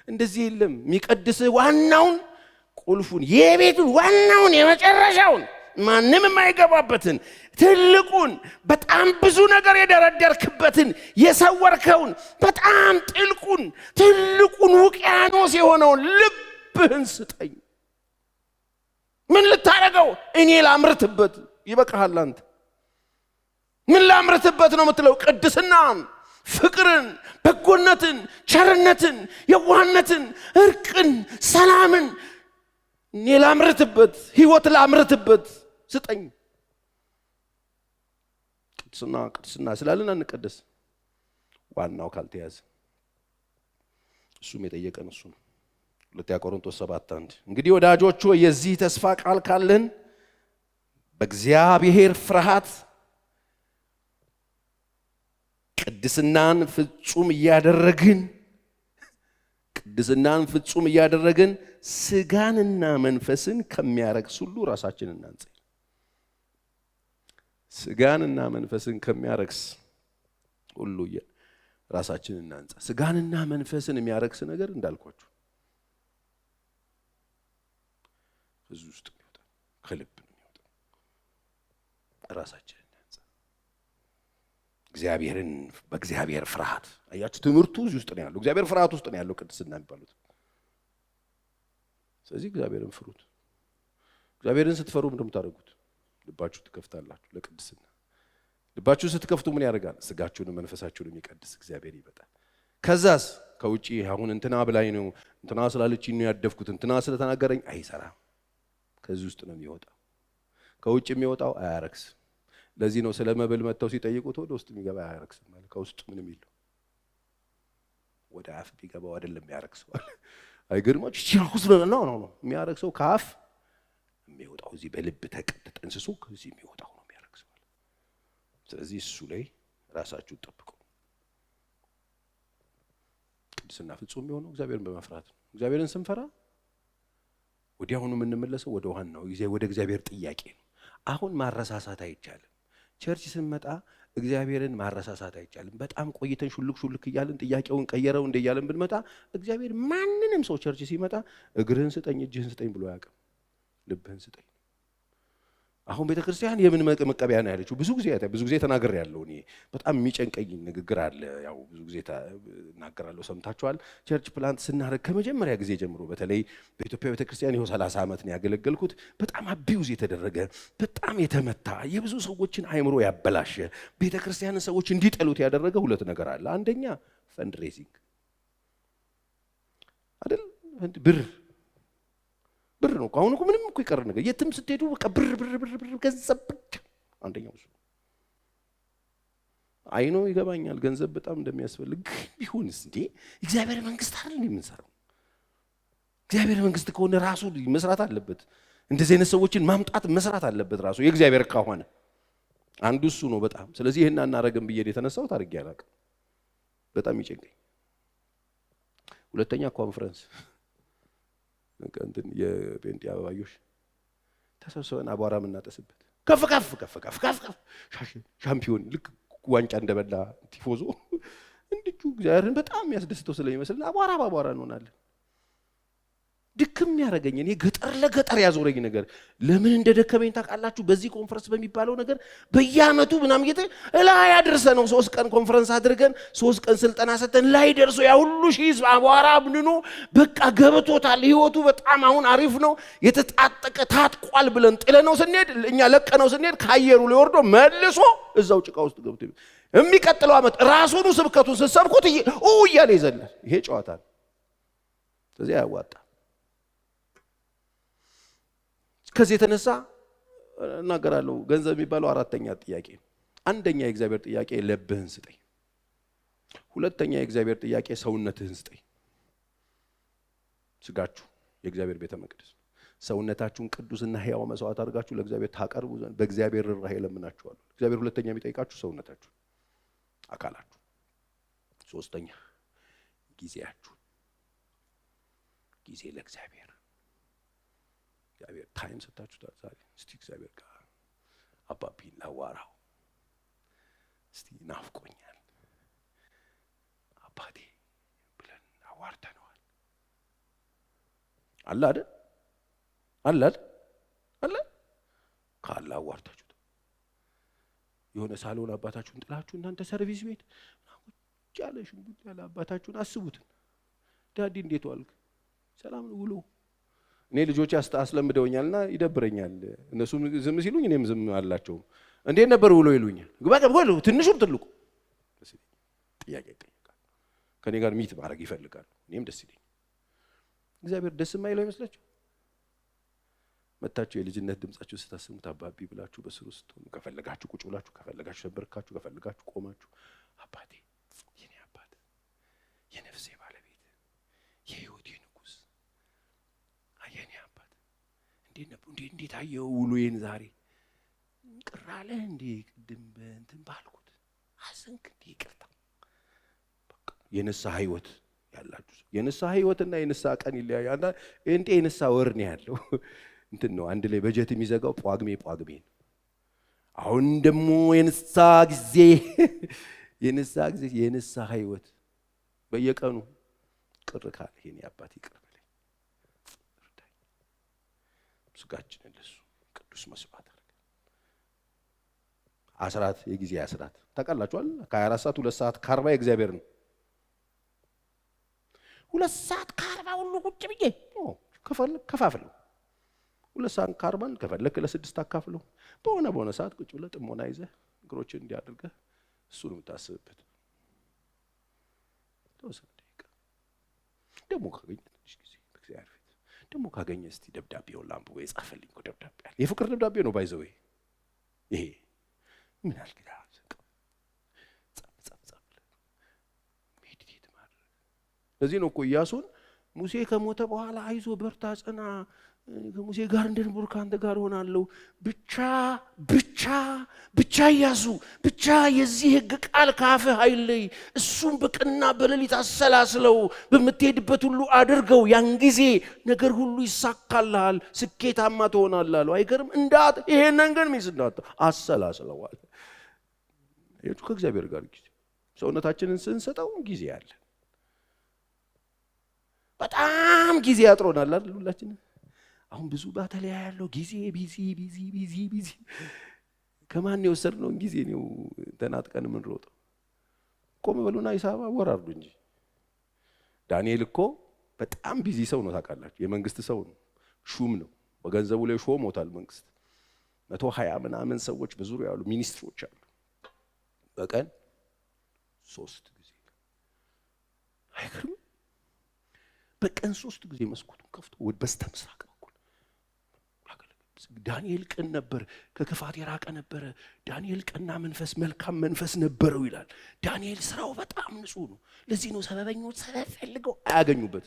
እንደዚህ የለም። የሚቀድስህ ዋናውን ቁልፉን የቤቱን ዋናውን የመጨረሻውን ማንም የማይገባበትን ትልቁን በጣም ብዙ ነገር የደረደርክበትን የሰወርከውን በጣም ጥልቁን ትልቁን ውቅያኖስ የሆነውን ልብህን ስጠኝ። ምን ልታረገው? እኔ ላምርትበት። ይበቃሃል አንተ። ምን ላምርትበት ነው የምትለው? ቅድስናን፣ ፍቅርን፣ በጎነትን፣ ቸርነትን፣ የዋህነትን፣ እርቅን፣ ሰላምን እኔ ላምርትበት፣ ህይወት ላምርትበት ስጠኝ። ቅድስና ስላልን አንቀደስ። ዋናው ካልተያዘ እሱም የጠየቀን እሱ ነው። 2 ቆሮንቶስ 7:1 እንግዲህ ወዳጆች ሆይ የዚህ ተስፋ ቃል ካለን በእግዚአብሔር ፍርሃት ቅድስናን ፍጹም እያደረግን ስጋንና መንፈስን ከሚያረክስ ሁሉ ራሳችንን እናንጻ። ስጋንና መንፈስን ከሚያረክስ ሁሉ ራሳችንን እናንጻ። ስጋንና መንፈስን የሚያረክስ ነገር እንዳልኳችሁ እዚህ ውስጥ ነው፣ ከልብ ነው የሚወጣው። ራሳችንን እናንጻ። በእግዚአብሔር ፍርሃት። አያችሁ ትምህርቱ እዚህ ውስጥ ነው ያለው። እግዚአብሔር ፍርሃት ውስጥ ነው ያለው ቅድስና የሚባሉት። ስለዚህ እግዚአብሔርን ፍሩት። እግዚአብሔርን ስትፈሩ ምንድን ነው የምታደርጉት? ልባችሁ ትከፍታላችሁ ለቅድስና። ልባችሁ ስትከፍቱ ምን ያደርጋል? ስጋችሁን መንፈሳችሁን የሚቀድስ እግዚአብሔር ይመጣል። ከዛስ ከውጪ አሁን እንትና ብላኝ ነው እንትና ስላለችኝ ነው ያደፍኩት እንትና ስለተናገረኝ አይሰራም። ከዚህ ውስጥ ነው የሚወጣው። ከውጭ የሚወጣው አያረክስም። ለዚህ ነው ስለ መብል መተው ሲጠይቁት ወደ ውስጥ የሚገባ አያረክስም ማለት ከውስጥ ምንም የለው። ወደ አፍ ቢገባው አይደለም ያረክሰው። አይገርማችሁ? ሲራኩስ ነው የሚያረክሰው ከአፍ የሚወጣው እዚህ በልብ ተንስሶ ከዚህ የሚወጣው ነው የሚያረክሰው። ስለዚህ እሱ ላይ ራሳችሁን ጠብቁ። ቅድስና ፍጹም የሚሆነው እግዚአብሔርን በመፍራት ነው። እግዚአብሔርን ስንፈራ ወዲያውኑ የምንመለሰው ወደ ዋናው ወደ እግዚአብሔር ጥያቄ ነው። አሁን ማረሳሳት አይቻልም። ቸርች ስንመጣ እግዚአብሔርን ማረሳሳት አይቻልም። በጣም ቆይተን ሹልክ እያልን ጥያቄውን ቀየረው እንደያለን ብንመጣ እግዚአብሔር ማንንም ሰው ቸርች ሲመጣ እግርህን ስጠኝ እጅህን ስጠኝ ብሎ ያውቅም። ልብህን ስጠኝ። አሁን ቤተክርስቲያን የምን መቀበያ ነው ያለችው? ብዙ ጊዜ ተናግሬያለሁ። እኔ በጣም የሚጨንቀኝ ንግግር አለ። ያው ብዙ ጊዜ ተናገራለሁ፣ ሰምታችኋል። ቸርች ፕላንት ስናደርግ ከመጀመሪያ ጊዜ ጀምሮ በተለይ በኢትዮጵያ ቤተክርስቲያን ይኸው 30 ዓመት ነው ያገለገልኩት። በጣም አቢውዝ የተደረገ በጣም የተመታ የብዙ ሰዎችን አይምሮ ያበላሸ ቤተክርስቲያንን ሰዎች እንዲጠሉት ያደረገ ሁለት ነገር አለ። አንደኛ ፈንድሬዚንግ አይደል? ብር ነው። አሁን እኮ ምንም እኮ ይቀር ነገር የትም ስትሄዱ በቃ ብር ገንዘብ ብቻ። አንደኛው እሱ አይኖ ይገባኛል፣ ገንዘብ በጣም እንደሚያስፈልግ ቢሆንስ እንዴ እግዚአብሔር መንግስት አይደል የምንሰራው? እግዚአብሔር መንግስት ከሆነ ራሱ መስራት አለበት። እንደዚህ አይነት ሰዎችን ማምጣት መስራት አለበት ራሱ የእግዚአብሔር ከሆነ። አንዱ እሱ ነው በጣም። ስለዚህ ይሄን አናረግም ብዬ የተነሳሁት አድርጌ አላውቅም። በጣም ይጨንቀኝ። ሁለተኛ ኮንፈረንስ እንትን የጴንጤ አበባዮሽ ተሰብስበን አቧራ የምናጠስበት ከፍ ሻምፒዮን ልክ ዋንጫ እንደበላ ቲፎዞ እንድቹ እግዚአብሔርን በጣም የሚያስደስተው ስለሚመስልና አቧራ በአቧራ እንሆናለን። ድክም ያደረገኝ እኔ ገጠር ለገጠር ያዞረኝ ነገር ለምን እንደደከመኝ ታውቃላችሁ? በዚህ ኮንፈረንስ በሚባለው ነገር በየአመቱ ምናምን ላይ ያደርሰ ነው። 3 ቀን ኮንፈረንስ አድርገን 3 ቀን ስልጠና ሰተን ላይ ደርሶ ያ ሁሉ ሺህ ህዝብ አቧራ ብንኖ በቃ ገብቶታል። ህይወቱ በጣም አሁን አሪፍ ነው። የተጣጠቀ ታጥቋል ብለን ጥለነው ስንሄድ እኛ ለቀነው ስንሄድ ካየሩ ላይ ወርዶ መልሶ እዛው ጭቃ ውስጥ ገብቶ የሚቀጥለው አመት ራሱኑ ስብከቱን ስትሰብኩት እያለ ይዘላል። ይሄ ጨዋታ ነው። ስለዚህ ያዋጣ። ከዚህ የተነሳ እናገራለሁ። ገንዘብ የሚባለው አራተኛ ጥያቄ። አንደኛ የእግዚአብሔር ጥያቄ ልብህን ስጠኝ። ሁለተኛ የእግዚአብሔር ጥያቄ ሰውነትህን ስጠኝ። ስጋችሁ የእግዚአብሔር ቤተ መቅደስ፣ ሰውነታችሁን ቅዱስና ሕያው መስዋዕት አድርጋችሁ ለእግዚአብሔር ታቀርቡ ዘንድ በእግዚአብሔር ርኅራኄ እለምናችኋለሁ። እግዚአብሔር ሁለተኛ የሚጠይቃችሁ ሰውነታችሁ፣ አካላችሁ። ሶስተኛ ጊዜያችሁ፣ ጊዜ ለእግዚአብሔር እግዚአብሔር ታይም ሰጣችሁታል። ዛሬ እስቲ እግዚአብሔር ጋር አባቢን ላዋራው እስቲ ናፍቆኛል አባቴ ብለን አዋርተነዋል። አለ ካለ አዋርታችሁት የሆነ ሳሎን አባታችሁን ጥላችሁ እናንተ ሰርቪስ ቤት ያለ ሽንጉጥ ያለ አባታችሁን አስቡት። ዳዲ እንዴት ዋልክ? ሰላም ነው ውሎ? እኔ ልጆች አስለምደውኛልና ይደብረኛል። እነሱም ዝም ሲሉኝ እኔም ዝም አላቸው። እንዴት ነበር ውሎ ይሉኛል። ግባቀበሉ ትንሹም ትልቁ ጥያቄ ይጠይቃል። ከኔ ጋር ሚት ማድረግ ይፈልጋሉ። እኔም ደስ ይለኛል። እግዚአብሔር ደስ የማይለው ይመስላችሁ? መታችሁ የልጅነት ድምጻችሁ ስታሰሙት አባቢ ብላችሁ በስሩ ስትሆኑ ከፈለጋችሁ ቁጭ ብላችሁ ከፈለጋችሁ ሸበርካችሁ ከፈለጋችሁ ቆማችሁ አባቴ የኔ አባት የነፍሴ ባለቤት የህይወቴ ንጉስ አየኔ አባት እንዴት አየው ውሎዬን ዛሬ ቅራለ እንዴ ቅድም እንትን ባልኩት አዘንክ እንዴ ይቅርታ በቃ የንስሐ ህይወት ያላችሁ የንስሐ ህይወትና የንስሐ ቀን ይለያያል። እንዴ የንስሐ ወር ነው ያለው እንትን ነው አንድ ላይ በጀት የሚዘጋው ጳጉሜ ነው። አሁን ደግሞ የንስሐ ጊዜ የንስሐ ህይወት በየቀኑ ቅር ካለ ይሄን አባት ይቅር በለኝ እርዳኝ፣ ስጋችንን ለሱ ቅዱስ መስዋዕት አድርገን አስራት የጊዜ አስራት ታውቃላችኋል። ከ24 ሰዓት 2 ሰዓት ከ40 የእግዚአብሔር ነው። 2 ሰዓት ከ40 ሁሉ ቁጭ ብዬ ከፋፍለው 2 ሰዓት ከ40 ከፈለክ ለ6 አካፍለው በሆነ ሰዓት ቁጭ ብለህ ጥሞና ይዘህ እግሮችን እንዲያደርገህ እሱን የምታስብበት ተወሰነ ደቂቃ ደግሞ ካገኘህ ትንሽ ጊዜ በእግዚአብሔር ፊት ደግሞ ካገኘ እስቲ ደብዳቤውን ላምብ ወይ ጻፈልኝ እኮ ደብዳቤ አለ። የፍቅር ደብዳቤ ነው ባይዘው ይሄ ምን አልከዳ ጻፍ ሜዲቴት ማድረግ። ለዚህ ነው እኮ ኢያሱን ሙሴ ከሞተ በኋላ አይዞ በርታ ጽና ከሙሴ ጋር እንደነበርኩ ካንተ ጋር ሆናለሁ ብቻ ኢያሱ ብቻ የዚህ ሕግ ቃል ካፍህ አይለይ እሱም በቀንና በሌሊት አሰላስለው በምትሄድበት ሁሉ አድርገው ያን ጊዜ ነገር ሁሉ ይሳካልሃል ስኬታማ ትሆናለህ አለው። አይገርም? ይሄንን ግን ሚስናት አሰላስለው አለ። የቱ ከእግዚአብሔር ጋር ጊዜ ሰውነታችንን ስንሰጠው ጊዜ አለ። በጣም ጊዜ ያጥሮናል አይደል ሁላችን። አሁን ብዙ ባተለያ ያለው ጊዜ ቢዚ ከማን የወሰድነው ጊዜ ነው ተናጥቀን ምን ሮጠው ቆም በሉና ሂሳብ አወራርዱ እንጂ። ዳንኤል እኮ በጣም ቢዚ ሰው ነው ታውቃላችሁ። የመንግስት ሰው ነው፣ ሹም ነው። በገንዘቡ ላይ ሾሞታል መንግስት። 120 ምናምን ሰዎች በዙሪያው ያሉ ሚኒስትሮች አሉ። በቀን 3 ጊዜ አይገርም? በቀን 3 ጊዜ መስኮቱን ከፍቶ ወደ በስተምስራቅ ዳንኤል ቅን ነበር፣ ከክፋት የራቀ ነበር። ዳንኤል ቀና መንፈስ መልካም መንፈስ ነበረው ይላል። ዳንኤል ስራው በጣም ንጹህ ነው። ለዚህ ነው ሰበበኞች ስለፈልገው አያገኙበት።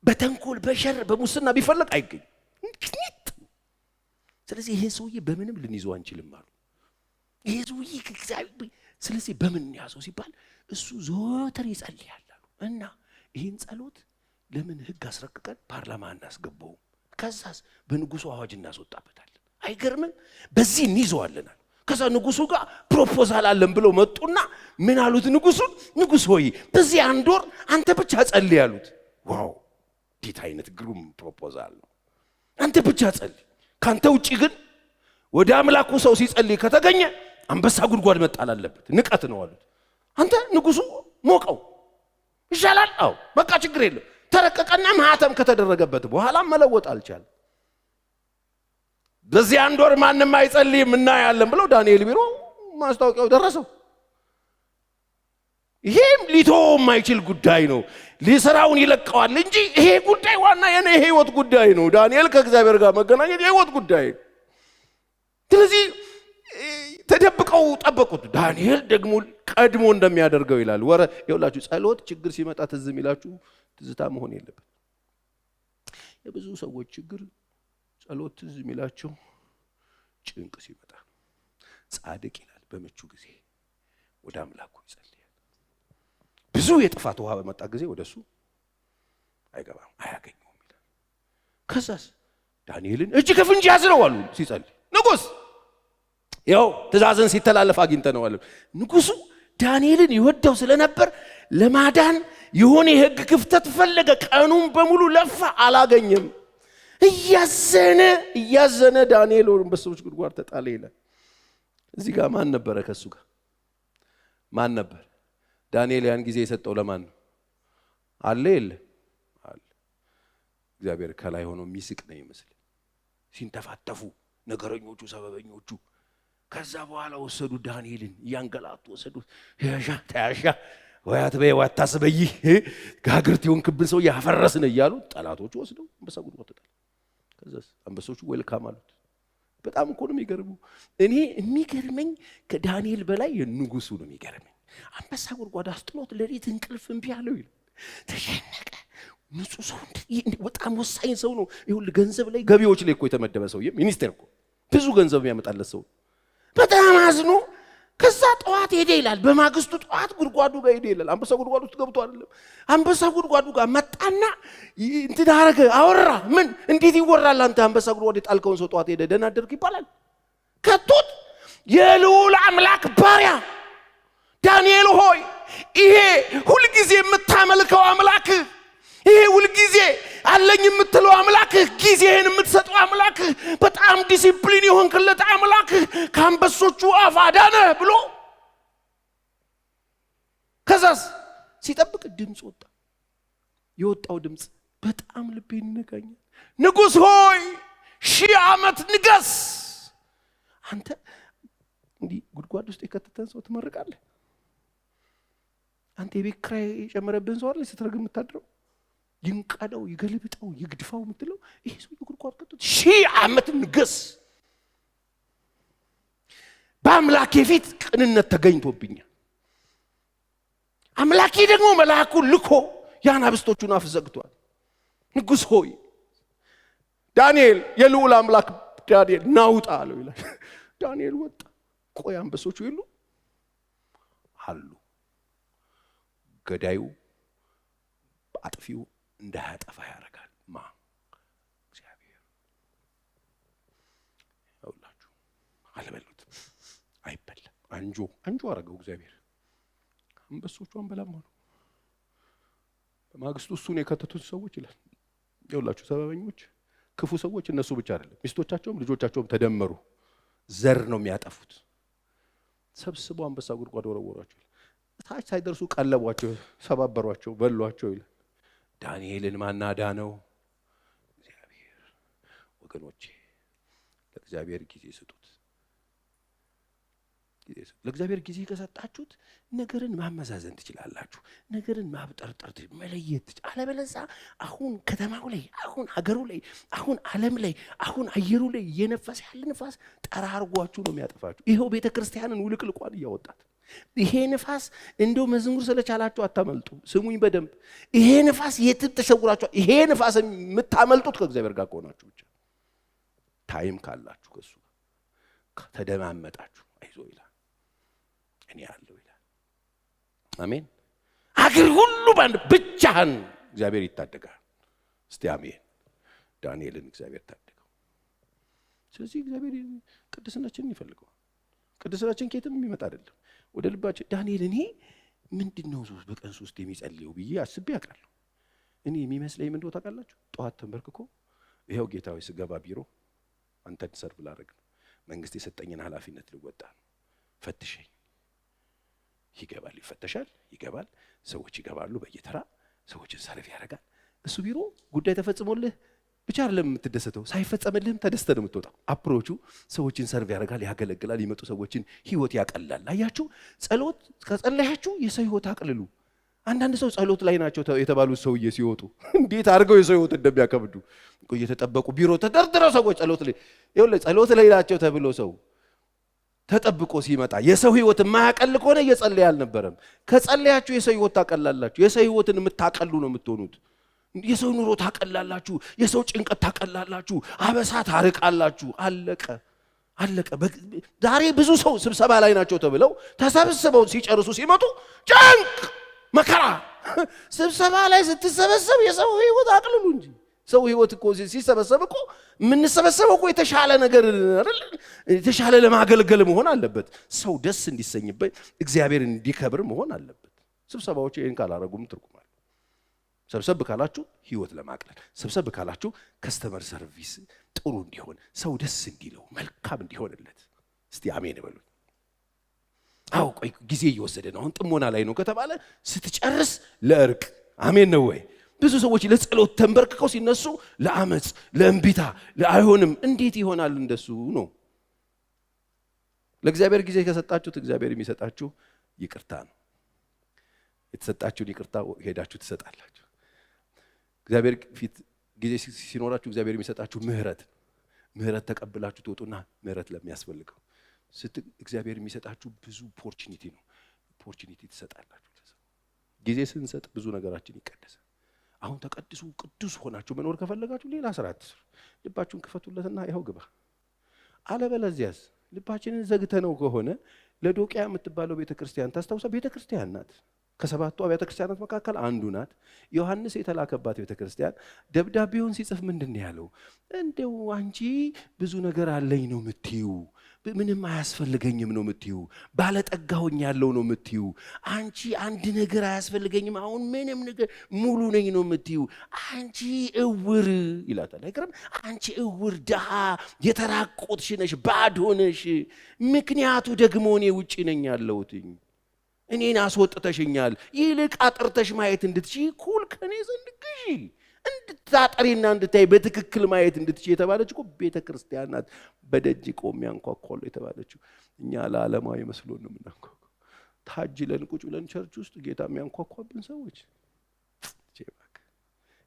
በተንኮል በሸር በሙስና ቢፈልግ አይገኝ። ስለዚህ ይሄ ሰውዬ በምንም ልንይዘው አንችልም አሉ። ይሄ ሰውዬ ከእግዚአብሔር ስለዚህ በምን ያዘው ሲባል እሱ ዘወትር ይጸልያል አሉ። እና ይሄን ጸሎት ለምን ህግ አስረቅቀን ፓርላማ እናስገባው? ከዛስ በንጉሱ አዋጅ እናስወጣበታለን። አይገርምም? በዚህ እንይዘዋለናል። ከዛ ንጉሱ ጋር ፕሮፖዛል አለን ብለው መጡና ምን አሉት ንጉሱን? ንጉስ ሆይ በዚህ 1 ወር አንተ ብቻ ጸልይ አሉት። ዋው! ዲት አይነት ግሩም ፕሮፖዛል ነው። አንተ ብቻ ጸልይ፣ ካንተ ውጪ ግን ወደ አምላኩ ሰው ሲጸልይ ከተገኘ አንበሳ ጉድጓድ መጣል አለበት። ንቀት ነው አሉት። አንተ ንጉሱ ሞቀው ይሻላል። አው በቃ ችግር የለም። ተረቀቀና ማህተም ከተደረገበት በኋላ መለወጥ አልቻለም። በዚህ 1 ወር ማንንም አይጸልይም እና ያለን ብለው ዳንኤል ቢሮ ማስታወቂያው ደረሰው። ይሄም ሊተው የማይችል ጉዳይ ነው። ሊሰራውን ይለቀዋል እንጂ ይሄ ጉዳይ ዋና የኔ ህይወት ጉዳይ ነው። ዳንኤል ከእግዚአብሔር ጋር መገናኘት የህይወት ጉዳይ። ስለዚህ ተደብቀው ጠበቁት። ዳንኤል ደግሞ ቀድሞ እንደሚያደርገው ይላል። ወረ ይኸውላችሁ ጸሎት ችግር ሲመጣ ትዝ የሚላችሁ ትዝታ መሆን የለበት። የብዙ ሰዎች ችግር ጸሎት ትዝ የሚላቸው ጭንቅ ሲመጣ። ጻድቅ ይላል በምቹ ጊዜ ወደ አምላኩ ይጸልያል። ብዙ የጥፋት ውሃ በመጣ ጊዜ ወደሱ አይገባም አያገኘውም ይላል። ከዛስ ዳንኤልን እጅ ከፍንጅ ያዝነው አሉ ሲጸልይ። ንጉስ ያው ትእዛዝን ሲተላለፍ አግኝተነዋል። ንጉሱ ዳንኤልን ይወደው ስለነበር ለማዳን የሆነ የህግ ክፍተት ፈለገ። ቀኑን በሙሉ ለፋ፣ አላገኘም። እያዘነ ዳንኤል በአንበሶች ጉድጓድ ተጣለ ይላል። እዚህ ጋር ማን ነበረ? ከሱ ጋር ማን ነበር? ዳንኤል ያን ጊዜ የሰጠው ለማን ነው? አለ የለ አለ። እግዚአብሔር ከላይ ሆኖ የሚስቅ ነው ይመስል ሲንተፋተፉ ነገረኞቹ ሰበበኞቹ። ከዛ በኋላ ወሰዱ ዳንኤልን ያንገላቱ ወሰዱ። ያሻ ወያት በዋታስ በይ ጋግርት ይሆንክብን ሰው ያፈረስን እያሉ ጠላቶቹ ወስደው አንበሳ ጉድጓድ ተጣለ። ከዛስ አንበሶቹ ዌልካም አሉት። በጣም እኮ ነው የሚገርመው። እኔ የሚገርመኝ ከዳንኤል በላይ የንጉሱ ነው የሚገርመኝ። አንበሳ ጉድጓድ አስጥሎት ለሌት እንቅልፍ እምቢ አለው ይላል። ተሸነቀ። ንጹህ ሰው በጣም ወሳኝ ሰው ነው። ይኸውልህ ገንዘብ ላይ ገቢዎች ላይ እኮ የተመደበ ሰውዬ ሚኒስቴር እኮ ብዙ ገንዘብ የሚያመጣለት ሰው በጣም አዝኖ ከዛ ጠዋት ሄደ ይላል። በማግስቱ ጠዋት ጉድጓዱ ጋር ሄደ ይላል። አንበሳ ጉድጓዱ ውስጥ ገብቶ አይደለም። አንበሳ ጉድጓዱ ጋር መጣና እንትን አረገ፣ አወራ። ምን እንዴት ይወራል? አንተ አንበሳ ጉድጓድ የጣልከውን ሰው ጠዋት ሄደ ደህና አደርክ ይባላል? ከቶት የልዑል አምላክ ባሪያ ዳንኤል ሆይ ይሄ ሁልጊዜ የምታመልከው አምላክ፣ ይሄ ሁልጊዜ አለኝ የምትለው አምላክ፣ ጊዜህን የምትሰጠው አምላክ፣ በጣም ዲሲፕሊን የሆንክለት አምላክ ከአንበሶቹ አፍ አዳነህ ብሎ ከዛስ ሲጠብቅ ድምፅ ወጣ። የወጣው ድምፅ በጣም ልቤን ይነካኛል። ንጉሥ ሆይ 1000 ዓመት ንገስ። አንተ እንዲህ ጉድጓድ ውስጥ የከተተን ሰው ትመርቃለህ? አንተ የቤት ኪራይ የጨመረብን ሰው አይደል ስትረግም የምታድረው? ይንቀደው ይገልብጠው ይግድፋው ምትለው ይሄ ሰው ጉድጓድ ከተት 1000 ዓመት ንገስ በአምላኬ ፊት ቅንነት ተገኝቶብኛል። አምላኬ ደግሞ መልአኩን ልኮ ያናብስቶቹን አፍ ዘግቷል። ንጉሥ ሆይ ዳንኤል የልዑል አምላክ ዳንኤል ናውጣ አለው ይላል። ዳንኤል ወጣ። ቆይ አንበሶቹ ይሉ አሉ። ገዳዩ አጥፊው እንዳያጠፋ ያደርጋል። እግዚአብሔር ያውላችሁ አለበሉት አይበላም። አንጆ አረገው እግዚአብሔር። አንበሶቹ አንበላም አሉ። በማግስቱ እሱን የከተቱት ሰዎች ይላል ያውላችሁ ሰበበኞች ክፉ ሰዎች እነሱ ብቻ አይደለም ሚስቶቻቸውም ልጆቻቸውም ተደመሩ። ዘር ነው የሚያጠፉት። ሰብስበው አንበሳ ጉድጓድ ወረወሯቸው። ታች ሳይደርሱ ቀለቧቸው፣ ሰባበሯቸው፣ በሏቸው ይላል። ዳንኤልን ማን አዳነው? እግዚአብሔር። ወገኖቼ ለእግዚአብሔር ጊዜ ስጡት። ለእግዚአብሔር ጊዜ ከሰጣችሁት ነገርን ማመዛዘን ትችላላችሁ። ነገርን ማብጠርጠር መለየት አለበለዚያ አሁን ከተማው ላይ አሁን ሀገሩ ላይ አሁን ዓለም ላይ አሁን አየሩ ላይ የነፈሰ ያለ ንፋስ ጠራርጓችሁ ነው የሚያጠፋችሁ። ይሄው ቤተክርስቲያንን ውልቅልቋን እያወጣት። ይሄ ንፋስ እንደው መዝሙር ስለቻላችሁ አታመልጡ። ስሙኝ በደንብ። ይሄ ንፋስ የትም ተሸጉራችሁ። ይሄ ንፋስ የምታመልጡት ከእግዚአብሔር ጋር ከሆናችሁ ብቻ። ታይም ካላችሁ ከሱ ተደማመጣችሁ አይዞ ይላል እኔ ያለው ይላል። አሜን። አገር ሁሉ ባንድ ብቻህን እግዚአብሔር ይታደጋል። እስቲ አሜን። ዳንኤልን እግዚአብሔር ታደገው። ስለዚህ እግዚአብሔር ቅድስናችንን ይፈልገዋል። ቅድስናችን ከየትም የሚመጣ አይደለም፣ ወደ ልባችን። ዳንኤል እኔ ምንድነው በቀን 3 የሚጸልየው ብዬ አስቤ አውቃለሁ። እኔ የሚመስለኝ ምን እንደው ታውቃላችሁ? ጠዋት ተንበርክኮ ይሄው ጌታ ሆይ ስገባ ቢሮ አንተን ሰርቭ ላደርግ ነው፣ መንግስት የሰጠኝን ኃላፊነት ልወጣ ነው፣ ፈትሸኝ። ይገባል፣ ይፈተሻል፣ ይገባል። ሰዎች ይገባሉ፣ በየተራ ሰዎችን ሰርቭ ያደርጋል። እሱ ቢሮ ጉዳይ ተፈጽሞልህ ብቻ አይደለም የምትደሰተው፣ ሳይፈጸምልህም ተደስተህ ነው የምትወጣው። አፕሮቹ ሰዎችን ሰርቭ ያደርጋል፣ ያገለግላል፣ ይመጡ ሰዎችን ህይወት ያቀላል። አያችሁ፣ ጸሎት ከጸለያችሁ የሰው ህይወት አቅልሉ። አንዳንድ ሰው ጸሎት ላይ ናቸው የተባሉት ሰውዬ ሲወጡ እንዴት አድርገው የሰው ህይወት እንደሚያከብዱ እየተጠበቁ ቢሮ ተደርድረው ሰዎች ጸሎት ላይ ይኸውልህ ጸሎት ላይ ናቸው ተብሎ ሰው ተጠብቆ ሲመጣ የሰው ህይወት የማያቀል ከሆነ እየጸለየ አልነበረም። ከጸለያችሁ የሰው ህይወት ታቀላላችሁ። የሰው ህይወትን የምታቀሉ ነው የምትሆኑት። የሰው ኑሮ ታቀላላችሁ፣ የሰው ጭንቀት ታቀላላችሁ፣ አበሳ ታርቃላችሁ። አለቀ። ዛሬ ብዙ ሰው ስብሰባ ላይ ናቸው ተብለው ተሰብስበው ሲጨርሱ ሲመጡ ጭንቅ መከራ። ስብሰባ ላይ ስትሰበሰብ የሰው ህይወት አቅልሉ እንጂ። ሰው ህይወት እኮ ሲሰበሰብ እኮ የምንሰበሰበው እኮ የተሻለ ነገር አይደል? የተሻለ ለማገልገል መሆን አለበት። ሰው ደስ እንዲሰኝበት እግዚአብሔር እንዲከብር መሆን አለበት። ስብሰባዎች ይሄን ካላረጉም ትርጉም አለ። ሰብሰብ ካላችሁ ህይወት ለማቅለል፣ ሰብሰብ ካላችሁ ከስተመር ሰርቪስ ጥሩ እንዲሆን፣ ሰው ደስ እንዲለው፣ መልካም እንዲሆንለት። እስቲ አሜን በሉ። አው ቆይ ጊዜ እየወሰደ ነው አሁን ጥሞና ላይ ነው ከተባለ ስትጨርስ ለእርቅ አሜን ነው ወይ? ብዙ ሰዎች ለጸሎት ተንበርክከው ሲነሱ ለአመጽ ለእንቢታ ለአይሆንም እንዴት ይሆናል? እንደሱ ነው። ለእግዚአብሔር ጊዜ ከሰጣችሁት እግዚአብሔር የሚሰጣችሁ ይቅርታ ነው። የተሰጣችሁን ይቅርታ ሄዳችሁ ትሰጣላችሁ። እግዚአብሔር ፊት ጊዜ ሲኖራችሁ እግዚአብሔር የሚሰጣችሁ ምህረት ተቀብላችሁ ትወጡና ምህረት ለሚያስፈልገው እግዚአብሔር የሚሰጣችሁ ብዙ ኦፖርቹኒቲ ነው። ኦፖርቹኒቲ ትሰጣላችሁ። ጊዜ ስንሰጥ ብዙ ነገራችን ይቀደሳል። አሁን ተቀድሱ ቅዱስ ሆናችሁ መኖር ከፈለጋችሁ ሌላ ስራ አትስሩ። ልባችሁን ክፈቱለትና ይኸው ግባ። አለበለዚያስ ልባችንን ዘግተነው ከሆነ ለዶቂያ የምትባለው ቤተክርስቲያን ታስታውሳ ቤተክርስቲያን ናት። ከሰባቱ አብያተ ክርስቲያናት መካከል አንዱ ናት። ዮሐንስ የተላከባት ቤተክርስቲያን ደብዳቤውን ሲጽፍ ምንድን ነው ያለው? እንደው አንቺ ብዙ ነገር አለኝ ነው የምትዩ፣ ምንም አያስፈልገኝም ነው የምትዩ፣ ባለጠጋሁኝ ያለው ነው የምትዩ፣ አንቺ አንድ ነገር አያስፈልገኝም አሁን ምንም ነገር ሙሉ ነኝ ነው የምትዩ፣ አንቺ እውር ይላታል። አይገርም? አንቺ እውር ድሃ የተራቆትሽ ነሽ፣ ባዶ ነሽ። ምክንያቱ ደግሞ እኔ ውጪ ነኝ ያለሁትኝ፣ እኔን አስወጥተሽኛል። ይልቅ አጥርተሽ ማየት እንድትችይ ኩል ከኔ ዘንድ ግዢ፣ እንድታጠሪና እንድታይ በትክክል ማየት እንድትችይ የተባለች እኮ ቤተክርስቲያን ናት። በደጅ ቆሜ ያንኳኳለሁ የተባለችው እኛ ለዓለማዊ መስሎን ነው የምናንኳኳው። ታጅለን ቁጭ ብለን ቸርች ውስጥ ጌታ የሚያንኳኳብን ሰዎች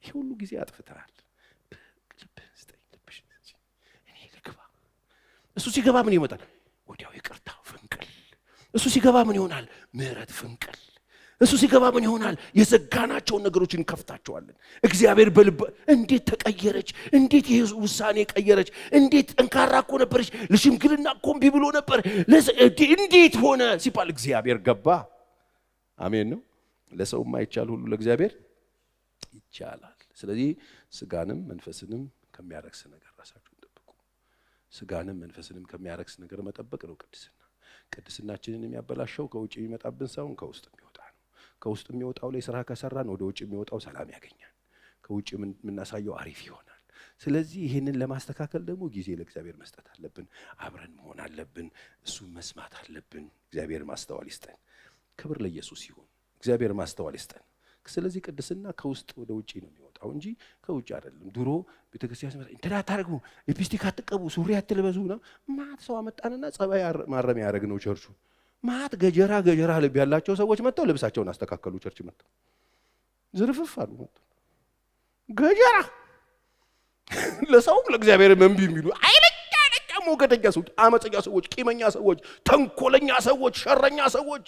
ይሄ ሁሉ ጊዜ አጥፍተሃል። ልብህን ስጠኝ፣ ልብሽን ስጠኝ፣ እኔ ልግባ። እሱ ሲገባ ምን ይመጣል? ወዲያው ይቅርታ ፍንቅል። እሱ ሲገባ ምን ይሆናል? ምህረት ፍንቅል። እሱ ሲገባ ምን ይሆናል? የዘጋናቸውን ነገሮች እንከፍታቸዋለን። እግዚአብሔር በልብ እንዴት ተቀየረች፣ እንዴት ይሄ ውሳኔ ቀየረች፣ እንዴት ጠንካራ እኮ ነበረች፣ ለሽምግልና እኮ እምቢ ብሎ ነበር፣ እንዴት ሆነ ሲባል እግዚአብሔር ገባ። አሜን ነው። ለሰው የማይቻል ሁሉ ለእግዚአብሔር ይቻላል። ስለዚህ ስጋንም መንፈስንም ከሚያረክስ ነገር ራሳችሁን ጠብቁ። ስጋንም መንፈስንም ከሚያረክስ ነገር መጠበቅ ነው ቅድስና። ቅድስናችንን የሚያበላሸው ከውጭ የሚመጣብን ሳይሆን ከውስጥ የሚወጣ ነው። ከውስጥ የሚወጣው ላይ ስራ ከሰራን ወደ ውጭ የሚወጣው ሰላም ያገኛል። ከውጭ የምናሳየው አሪፍ ይሆናል። ስለዚህ ይህንን ለማስተካከል ደግሞ ጊዜ ለእግዚአብሔር መስጠት አለብን። አብረን መሆን አለብን። እሱን መስማት አለብን። እግዚአብሔር ማስተዋል ይስጠን። ክብር ለኢየሱስ ይሁን። እግዚአብሔር ማስተዋል ይስጠን። ስለዚህ ቅድስና ከውስጥ ወደ ውጪ ነው የሚወጣው እንጂ ከውጭ አይደለም። ድሮ ቤተክርስቲያን ሲመጣ እንትና ታርጉ፣ ሊፕስቲክ አትቀቡ፣ ሱሪ አትልበሱ ነው ማት ሰው አመጣንና ጸባይ ማረሚያ ያደረግ ነው ቸርቹ። ማት ገጀራ ልብ ያላቸው ሰዎች መጥተው ልብሳቸውን አስተካከሉ። ቸርች መጥተው ዝርፍፍ አሉ። መጥተው ገጀራ ለሰውም ለእግዚአብሔር መንቢ የሚሉ አይለኛ ሞገደኛ ሰዎች፣ አመፀኛ ሰዎች፣ ቂመኛ ሰዎች፣ ተንኮለኛ ሰዎች፣ ሸረኛ ሰዎች፣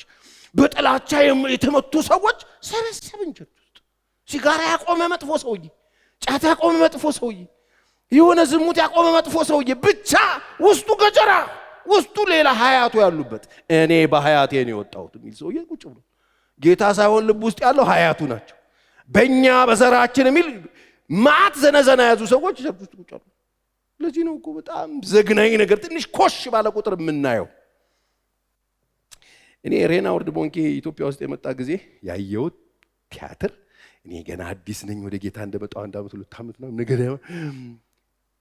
በጥላቻ የተመቱ ሰዎች ሰበሰብን ቸርች ውስጥ። ሲጋራ ያቆመ መጥፎ ሰውዬ፣ ጫት ያቆመ መጥፎ ሰውዬ፣ የሆነ ዝሙት ያቆመ መጥፎ ሰውዬ፣ ብቻ ውስጡ ገጀራ፣ ውስጡ ሌላ ሀያቱ ያሉበት እኔ በሀያቴ ነው የወጣሁት የሚል ሰውዬ ቁጭ ብሎ ጌታ ሳይሆን ልብ ውስጥ ያለው ሀያቱ ናቸው። በእኛ በዘራችን የሚል ማት ዘነዘና ያዙ ሰዎች ቸርች ውስጥ ቁጭ አሉ። ለዚህ ነው እኮ በጣም ዘግናኝ ነገር ትንሽ ኮሽ ባለ ቁጥር የምናየው። እኔ ሬናውርድ ቦንኬ ኢትዮጵያ ውስጥ የመጣ ጊዜ ያየሁት ቲያትር፣ እኔ ገና አዲስ ነኝ ወደ ጌታ እንደመጣሁ 1 ዓመት 2 ዓመት ነው ነገር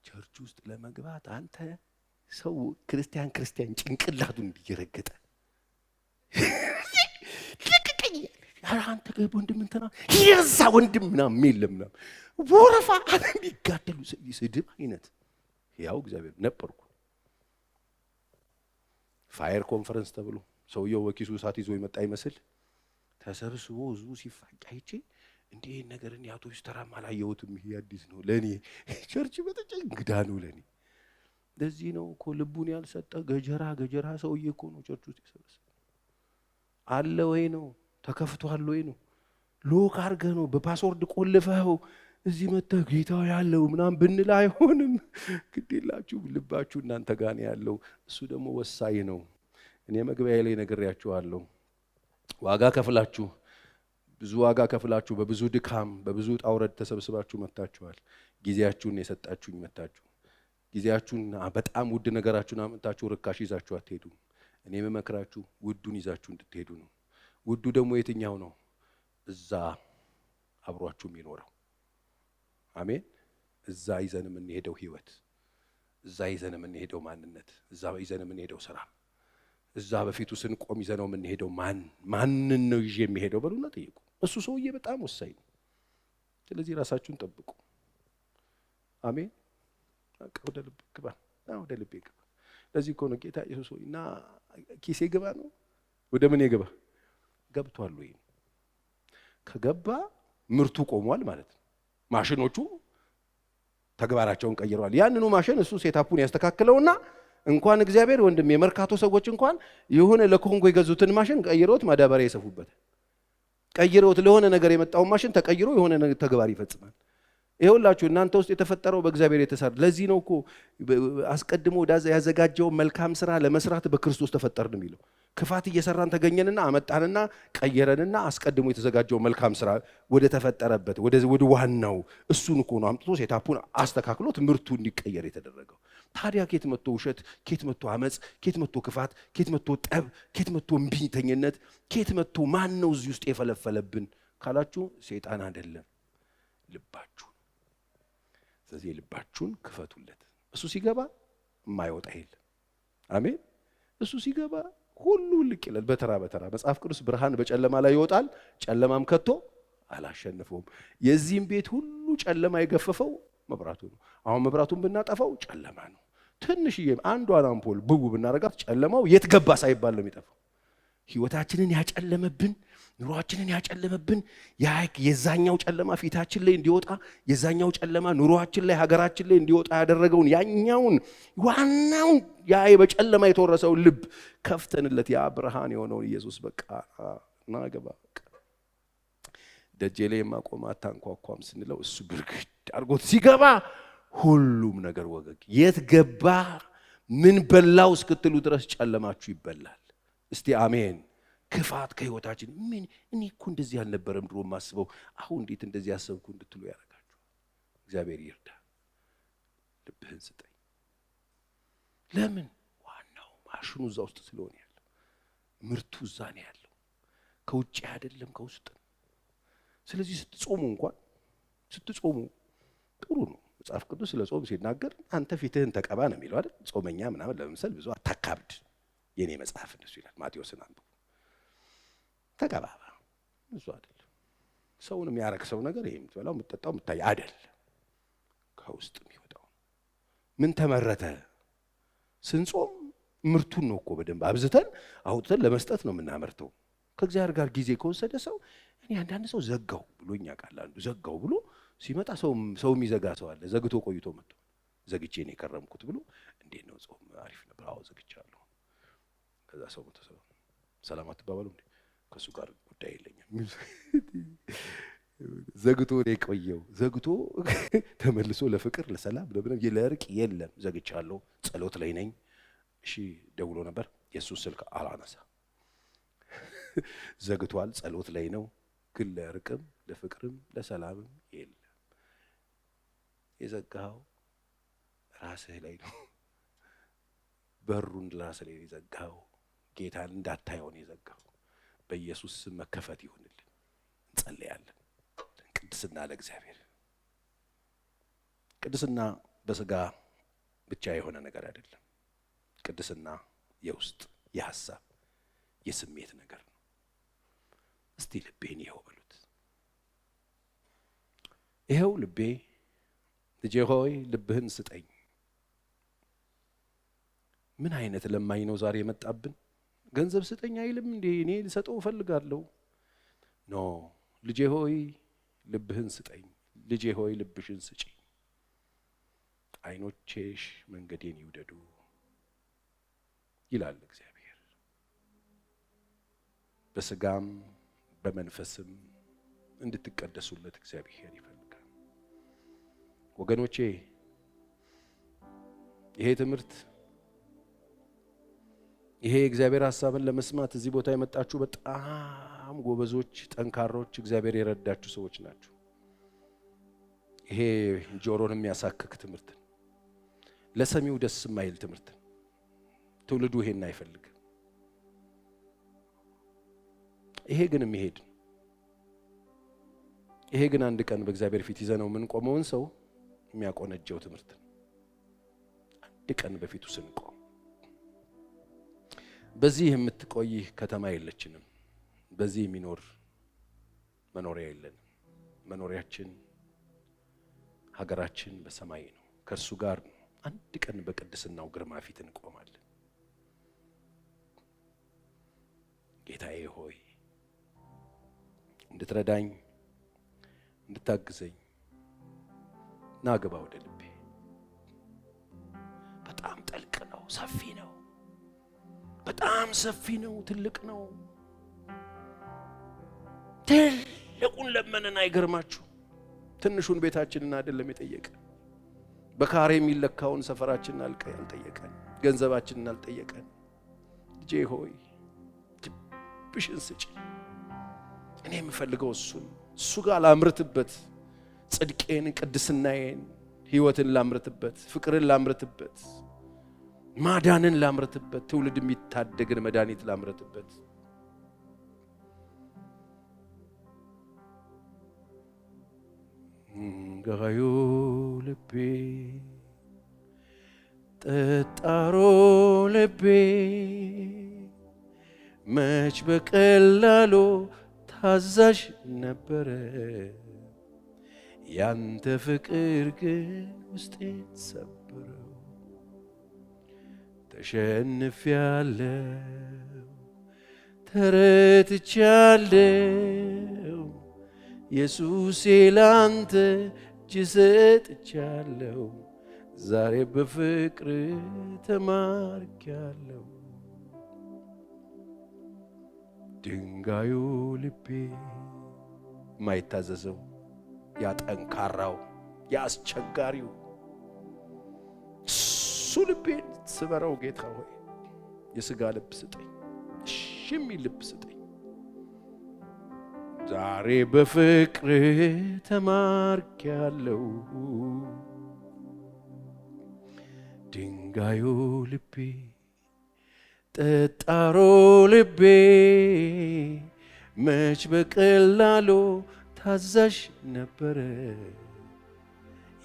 ቸርች ውስጥ ለመግባት አንተ ሰው ክርስቲያን ጭንቅላቱን እንዲረገጠ ልቅቅኝ አንተ ወንድም እንትና ይዛ ወንድም ምናምን የለም ምናምን ወረፋ የሚጋደሉ ስድብ አይነት ያው እግዚአብሔር ነበርኩ። ፋየር ኮንፈረንስ ተብሎ ሰውየው ወኪሱ እሳት ይዞ ይመጣ ይመስል ተሰብስቦ ህዝቡ ሲፋጭ አይቼ እንዴ ነገርን ያቶች ተራም አላየሁትም። ይሄ አዲስ ነው ለኔ። ቸርች በተጨ እንግዳ ነው ለኔ። ለዚህ ነው እኮ ልቡን ያልሰጠ ገጀራ ሰውዬ እኮ ነው ቸርች ውስጥ ይሰበሰብ አለ ወይ ነው ተከፍቷል ወይ ነው ሎክ አድርገህ ነው በፓስወርድ ቆልፈው እዚህ መጥተህ ጌታው ያለው ምናምን ብንል አይሆንም። ግዴላችሁ ልባችሁ እናንተ ጋር ነው ያለው። እሱ ደግሞ ወሳኝ ነው። እኔ መግቢያ ላይ ነግሬያችኋለሁ። ብዙ ዋጋ ከፍላችሁ በብዙ ድካም በብዙ ጣውረድ ተሰብስባችሁ መጣችኋል። ጊዜያችሁን የሰጣችሁኝ መጣችሁ። ጊዜያችሁን በጣም ውድ ነገራችሁን አመጣችሁ ርካሽ ይዛችሁ አትሄዱ። እኔ መመክራችሁ ውዱን ይዛችሁ እንድትሄዱ ነው። ውዱ ደግሞ የትኛው ነው? እዛ አብሯችሁ የሚኖረው አሜን። እዛ ይዘን የምንሄደው ህይወት፣ እዛ ይዘን የምንሄደው ማንነት፣ እዛ ይዘን የምንሄደው ስራ፣ እዛ በፊቱ ስንቆም ይዘነው የምንሄደው ማንን ነው ይዤ የሚሄደው በሉና ጠይቁ። እሱ ሰውዬ በጣም ወሳኝ ነው። ስለዚህ ራሳችሁን ጠብቁ። አሜን። ወደ ልብ ግባ፣ ወደ ልቤ ግባ። ለዚህ እኮ ነው ጌታ ኢየሱስ ሆይ እና ኪሴ ግባ ነው። ወደ ምን ይገባ? ገብቷል ወይ? ከገባ ምርቱ ቆሟል ማለት ነው። ማሽኖቹ ተግባራቸውን ቀይረዋል። ያንኑ ማሽን እሱ ሴታፑን ያስተካክለውና እንኳን እግዚአብሔር ወንድም የመርካቶ ሰዎች እንኳን የሆነ ለኮንጎ የገዙትን ማሽን ቀይረውት ማዳበሪያ ይሰፉበት፣ ቀይረውት ለሆነ ነገር የመጣው ማሽን ተቀይሮ የሆነ ተግባር ይፈጽማል። ይኸውላችሁ እናንተ ውስጥ የተፈጠረው በእግዚአብሔር የተሰራ። ለዚህ ነው እኮ አስቀድሞ ያዘጋጀው መልካም ስራ ለመስራት በክርስቶስ ተፈጠርን የሚለው። ክፋት እየሰራን ተገኘንና አመጣንና ቀየረንና አስቀድሞ የተዘጋጀው መልካም ስራ ወደ ተፈጠረበት ወደ ዋናው እሱን እኮ ነው አምጥቶ ሴታፑን አስተካክሎት ምርቱ እንዲቀየር የተደረገው። ታዲያ ኬት መጥቶ ውሸት፣ ኬት መጥቶ አመጽ፣ ኬት መጥቶ ክፋት፣ ኬት መጥቶ ጠብ፣ ኬት መጥቶ እምቢተኝነት፣ ኬት መጥቶ ማን ነው እዚህ ውስጥ የፈለፈለብን ካላችሁ ሰይጣን አይደለም፣ ልባችሁ። ስለዚህ ልባችሁን ክፈቱለት። እሱ ሲገባ የማይወጣ የለም። አሜን። እሱ ሲገባ ሁሉ ልቅ ይላል በተራ መጽሐፍ ቅዱስ ብርሃን በጨለማ ላይ ይወጣል፣ ጨለማም ከቶ አላሸነፈውም። የዚህም ቤት ሁሉ ጨለማ የገፈፈው መብራቱ ነው። አሁን መብራቱን ብናጠፋው ጨለማ ነው። ትንሽዬ አንዷን አምፖል ብው ብናረጋት ጨለማው የት ገባ ሳይባል ነው የሚጠፋው። ህይወታችንን ያጨለመብን ኑሯችንን ያጨለመብን የዛኛው ጨለማ ፊታችን ላይ እንዲወጣ የዛኛው ጨለማ ኑሯችን ላይ ሀገራችን ላይ እንዲወጣ ያደረገውን ያኛውን ዋናውን ያ በጨለማ የተወረሰውን ልብ ከፍተንለት ያ ብርሃን የሆነውን ኢየሱስ በቃ ናገባ ደጄ ላይ ማቆም አታንኳኳም ስንለው እሱ ብርግድ አድርጎት ሲገባ ሁሉም ነገር ወገግ የት ገባ ምን በላው እስክትሉ ድረስ ጨለማችሁ ይበላል። እስቲ አሜን። ክፋት ከህይወታችን ምን እኔ እኮ እንደዚህ አልነበረም ድሮ ማስበው አሁን እንዴት እንደዚህ ያሰብኩ እንድትሉ ያረጋችሁ እግዚአብሔር ይርዳ። ልብህን ስጠኝ። ለምን ዋናው ማሽኑ እዛ ውስጥ ስለሆነ ያለው ምርቱ እዛ ነው ያለው ከውጭ አይደለም ከውስጥ። ስለዚህ ስትጾሙ እንኳን ስትጾሙ ጥሩ ነው። መጽሐፍ ቅዱስ ስለ ጾም ሲናገር አንተ ፊትህን ተቀባ ነው የሚለው አይደል? ጾመኛ ምናምን ለምሳሌ ብዙ አታካብድ የኔ መጽሐፍ እንደሱ ይላል። ማቴዎስን አንብቡ። ተቀባባ እሱ አይደል ሰውን የሚያረክሰው ነገር ይሄ የምትበላው የምትጠጣው የምታይ አይደል ከውስጥ የሚወጣው ምን ተመረተ። ስንጾም ምርቱን ነው እኮ በደንብ አብዝተን አውጥተን ለመስጠት ነው የምናመርተው። ከእግዚአብሔር ጋር ጊዜ ከወሰደ ሰው እኔ አንዳንድ ሰው ዘጋው ብሎኛ ቃል አንዱ ዘጋው ብሎ ሲመጣ ሰው የሚዘጋ ሰው አለ። ዘግቶ ቆይቶ መጥቶ ዘግቼ ነው የከረምኩት ብሎ እንዴት ነው ጾም አሪፍ ነበር? አዎ ዘግቻለሁ። ከዛ ሰው መጥቶ ሰላም አትባባሉ እንዴ? ከሱ ጋር ጉዳይ የለኝም። ዘግቶ ነው የቆየው። ዘግቶ ተመልሶ ለፍቅር ለሰላም ለእርቅ የለም። ዘግቻለሁ፣ ጸሎት ላይ ነኝ። እሺ ደውሎ ነበር፣ የሱስ ስልክ አላነሳ። ዘግቷል፣ ጸሎት ላይ ነው፣ ግን ለእርቅም ለፍቅርም ለሰላምም የለም። የዘጋው ራስህ ላይ ነው። በሩን ራስህ ላይ የዘጋው ጌታን እንዳታየው ነው የዘጋው። በኢየሱስ ስም መከፈት ይሁንልን። እንጸልያለን። ቅድስና ለእግዚአብሔር። ቅድስና በስጋ ብቻ የሆነ ነገር አይደለም። ቅድስና የውስጥ የሐሳብ የስሜት ነገር ነው። እስቲ ልቤን ይኸው በሉት። ይኸው ልቤ ልጄ ሆይ ልብህን ስጠኝ። ምን አይነት ለማኝ ነው ዛሬ የመጣብን? ገንዘብ ስጠኝ አይልም እንዴ? እኔ ልሰጠው እፈልጋለሁ። ኖ ልጄ ሆይ ልብህን ስጠኝ፣ ልጄ ሆይ ልብሽን ስጪኝ። አይኖቼሽ መንገዴን ይውደዱ ይላል እግዚአብሔር። በስጋም በመንፈስም እንድትቀደሱለት እግዚአብሔር ይፈልጋል። ወገኖቼ ይሄ ትምህርት ይሄ እግዚአብሔር ሐሳብን ለመስማት እዚህ ቦታ የመጣችሁ በጣም ጎበዞች፣ ጠንካሮች፣ እግዚአብሔር የረዳችሁ ሰዎች ናችሁ። ይሄ ጆሮን የሚያሳክክ ትምህርት፣ ለሰሚው ደስ የማይል ትምህርት፣ ትውልዱ ይሄን አይፈልግም። ይሄ ግን የሚሄድ ይሄ ግን አንድ ቀን በእግዚአብሔር ፊት ይዘነው የምንቆመውን ሰው የሚያቆነጀው ትምህርት፣ አንድ ቀን በፊቱ ስንቆም በዚህ የምትቆይ ከተማ የለችንም። በዚህ የሚኖር መኖሪያ የለንም። መኖሪያችን ሀገራችን በሰማይ ነው፣ ከእርሱ ጋር ነው። አንድ ቀን በቅድስናው ግርማ ፊት እንቆማለን። ጌታዬ ሆይ እንድትረዳኝ እንድታግዘኝ ና ግባ ወደ ልቤ። በጣም ጥልቅ ነው፣ ሰፊ ነው። በጣም ሰፊ ነው፣ ትልቅ ነው። ትልቁን ለመነን አይገርማችሁ? ትንሹን ቤታችንን አይደለም የጠየቀን። በካሬ የሚለካውን ሰፈራችንን አልጠየቀን፣ ገንዘባችንን አልጠየቀን። ልጄ ሆይ ልብሽን ስጪ። እኔ የምፈልገው እሱን፣ እሱ ጋር ላምርትበት፣ ጽድቄን፣ ቅድስናዬን፣ ህይወትን ላምርትበት፣ ፍቅርን ላምርትበት፣ ማዳንን ላምርትበት፣ ትውልድ የሚታደግን መድኃኒት ላምርትበት። ጋዩ ልቤ ጠጣሮ ልቤ መች በቀላሉ ታዛዥ ነበረ። ያንተ ፍቅር ግን ውስጤን ሰበረው። ተሸንፌያለሁ ተረትቻለሁ ኢየሱሴ ላንተ እጅ ሰጥቻለሁ ዛሬ በፍቅር ተማርኪያለሁ ድንጋዩ ልቤ ማይታዘዘው ያ ጠንካራው ያ አስቸጋሪው እሱ ልቤን ስበረው ጌታ ሆይ የሥጋ ልብ ስጠኝ ሽሚ ልብ ስጠኝ ዛሬ በፍቅር ተማርኪያለሁ ድንጋዩ ልቤ ጠጣሮ ልቤ መች በቀላሉ ታዛዥ ነበረ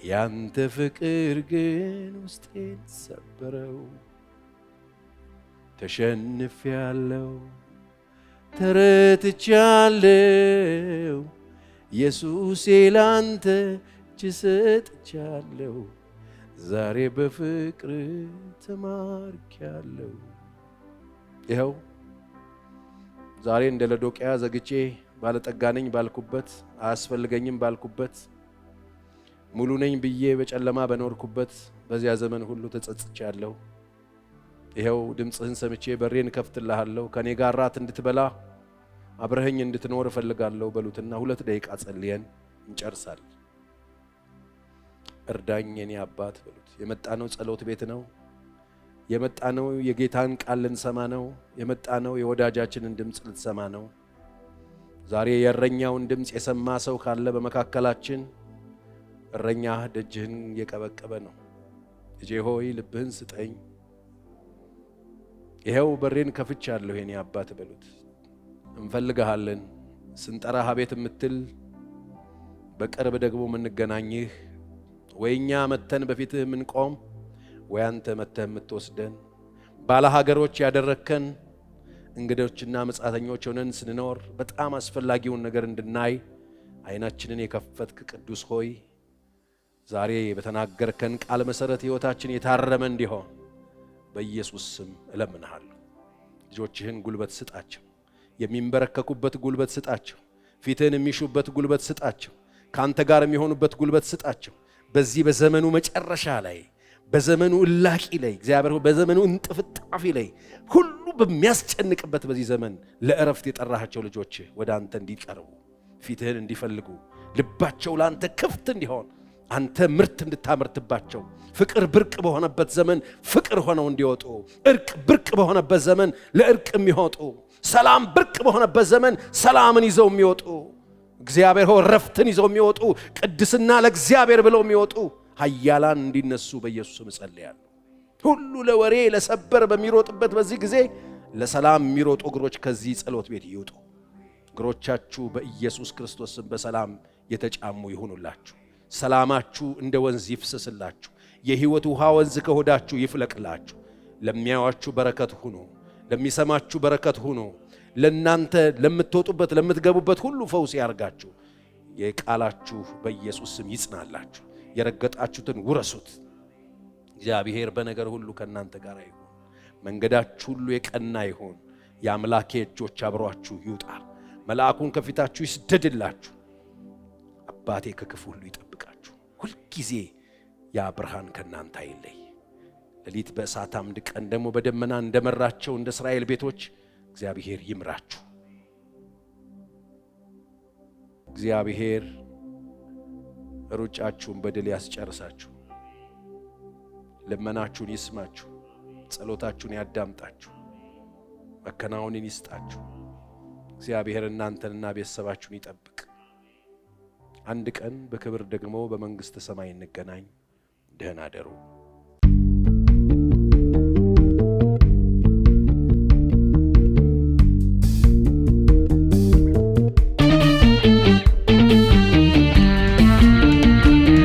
ያንተ ፍቅር ግን ውስጤን ሰበረው ተሸንፌያለሁ ተረትቻለሁ ኢየሱሴ ላንተ እጅ ሰጥቻለሁ ዛሬ በፍቅር ተማርኪያለሁ ይኸው ዛሬ እንደ ለዶቅያ ዘግቼ ባለጠጋ ነኝ ባልኩበት አያስፈልገኝም ባልኩበት ሙሉ ነኝ ብዬ በጨለማ በኖርኩበት በዚያ ዘመን ሁሉ ተጸጽቻለሁ ይኸው ድምጽህን ሰምቼ በሬን ከፍትልሃለሁ ከኔ ጋር ራት እንድትበላ አብረኸኝ እንድትኖር እፈልጋለሁ በሉትና 2 ደቂቃ ጸልየን እንጨርሳለን እርዳኝ የኔ አባት በሉት የመጣነው ጸሎት ቤት ነው የመጣነው የጌታን ቃል ልንሰማ ነው የመጣነው የወዳጃችንን ድምጽ ልትሰማ ነው ዛሬ የእረኛውን ድምጽ የሰማ ሰው ካለ በመካከላችን እረኛ ደጅህን የቀበቀበ ነው ልጄ ሆይ ልብህን ስጠኝ ይሄው በሬን ከፍቻለሁ የኔ አባት በሉት እንፈልግሃለን ስንጠራህ አቤት የምትል በቅርብ ደግሞ ምንገናኝህ ወይኛ መተን በፊትህ ምንቆም ወይ አንተ መተህ የምትወስደን ባለ ሀገሮች ያደረከን እንግዶችና መጻተኞች ሆነን ስንኖር በጣም አስፈላጊውን ነገር እንድናይ አይናችንን የከፈትክ ቅዱስ ሆይ ዛሬ በተናገርከን ቃል መሰረት ሕይወታችን የታረመ እንዲሆን በኢየሱስ ስም እለምንሃለሁ ልጆችህን ጉልበት ስጣቸው የሚንበረከኩበት ጉልበት ስጣቸው ፊትህን የሚሹበት ጉልበት ስጣቸው ካንተ ጋር የሚሆኑበት ጉልበት ስጣቸው በዚህ በዘመኑ መጨረሻ ላይ በዘመኑ እላቂ ላይ እግዚአብሔር በዘመኑ እንጥፍጣፊ ላይ ሁሉ በሚያስጨንቅበት በዚህ ዘመን ለእረፍት የጠራሃቸው ልጆች ወደ አንተ እንዲቀርቡ ፊትህን እንዲፈልጉ ልባቸው ላንተ ክፍት እንዲሆን አንተ ምርት እንድታመርትባቸው ፍቅር ብርቅ በሆነበት ዘመን ፍቅር ሆነው እንዲወጡ እርቅ ብርቅ በሆነበት ዘመን ለእርቅ የሚወጡ ሰላም ብርቅ በሆነበት ዘመን ሰላምን ይዘው የሚወጡ እግዚአብሔር ሆይ ረፍትን ይዘው የሚወጡ ቅድስና ለእግዚአብሔር ብለው የሚወጡ ኃያላን እንዲነሱ በኢየሱስ ስም ጸልያለሁ ሁሉ ለወሬ ለሰበር በሚሮጥበት በዚህ ጊዜ ለሰላም የሚሮጡ እግሮች ከዚህ ጸሎት ቤት ይውጡ እግሮቻችሁ በኢየሱስ ክርስቶስ ስም በሰላም የተጫሙ ይሁኑላችሁ ሰላማችሁ እንደ ወንዝ ይፍሰስላችሁ የሕይወት ውሃ ወንዝ ከሆዳችሁ ይፍለቅላችሁ ለሚያዩአችሁ በረከት ሁኑ ለሚሰማችሁ በረከት ሁኑ ለናንተ ለምትወጡበት ለምትገቡበት ሁሉ ፈውስ ያርጋችሁ የቃላችሁ በኢየሱስ ስም ይጽናላችሁ የረገጣችሁትን ውረሱት እግዚአብሔር በነገር ሁሉ ከናንተ ጋር ይሁን መንገዳችሁ ሁሉ የቀና ይሁን የአምላኬ እጆች አብሯችሁ ይውጣል መልአኩን ከፊታችሁ ይስደድላችሁ አባቴ ከክፉ ሁሉ ይጠብቃችሁ ሁሉ ጊዜ ያ ብርሃን ከናንተ አይለይ ሌሊት በእሳት አምድ ቀን ደግሞ በደመና እንደመራቸው እንደ እስራኤል ቤቶች እግዚአብሔር ይምራችሁ እግዚአብሔር ሩጫችሁን በድል ያስጨርሳችሁ ልመናችሁን ይስማችሁ ጸሎታችሁን ያዳምጣችሁ መከናወንን ይስጣችሁ እግዚአብሔር እናንተንና ቤተሰባችሁን ይጠብቅ አንድ ቀን በክብር ደግሞ በመንግስት ሰማይ እንገናኝ ደህና ደሩ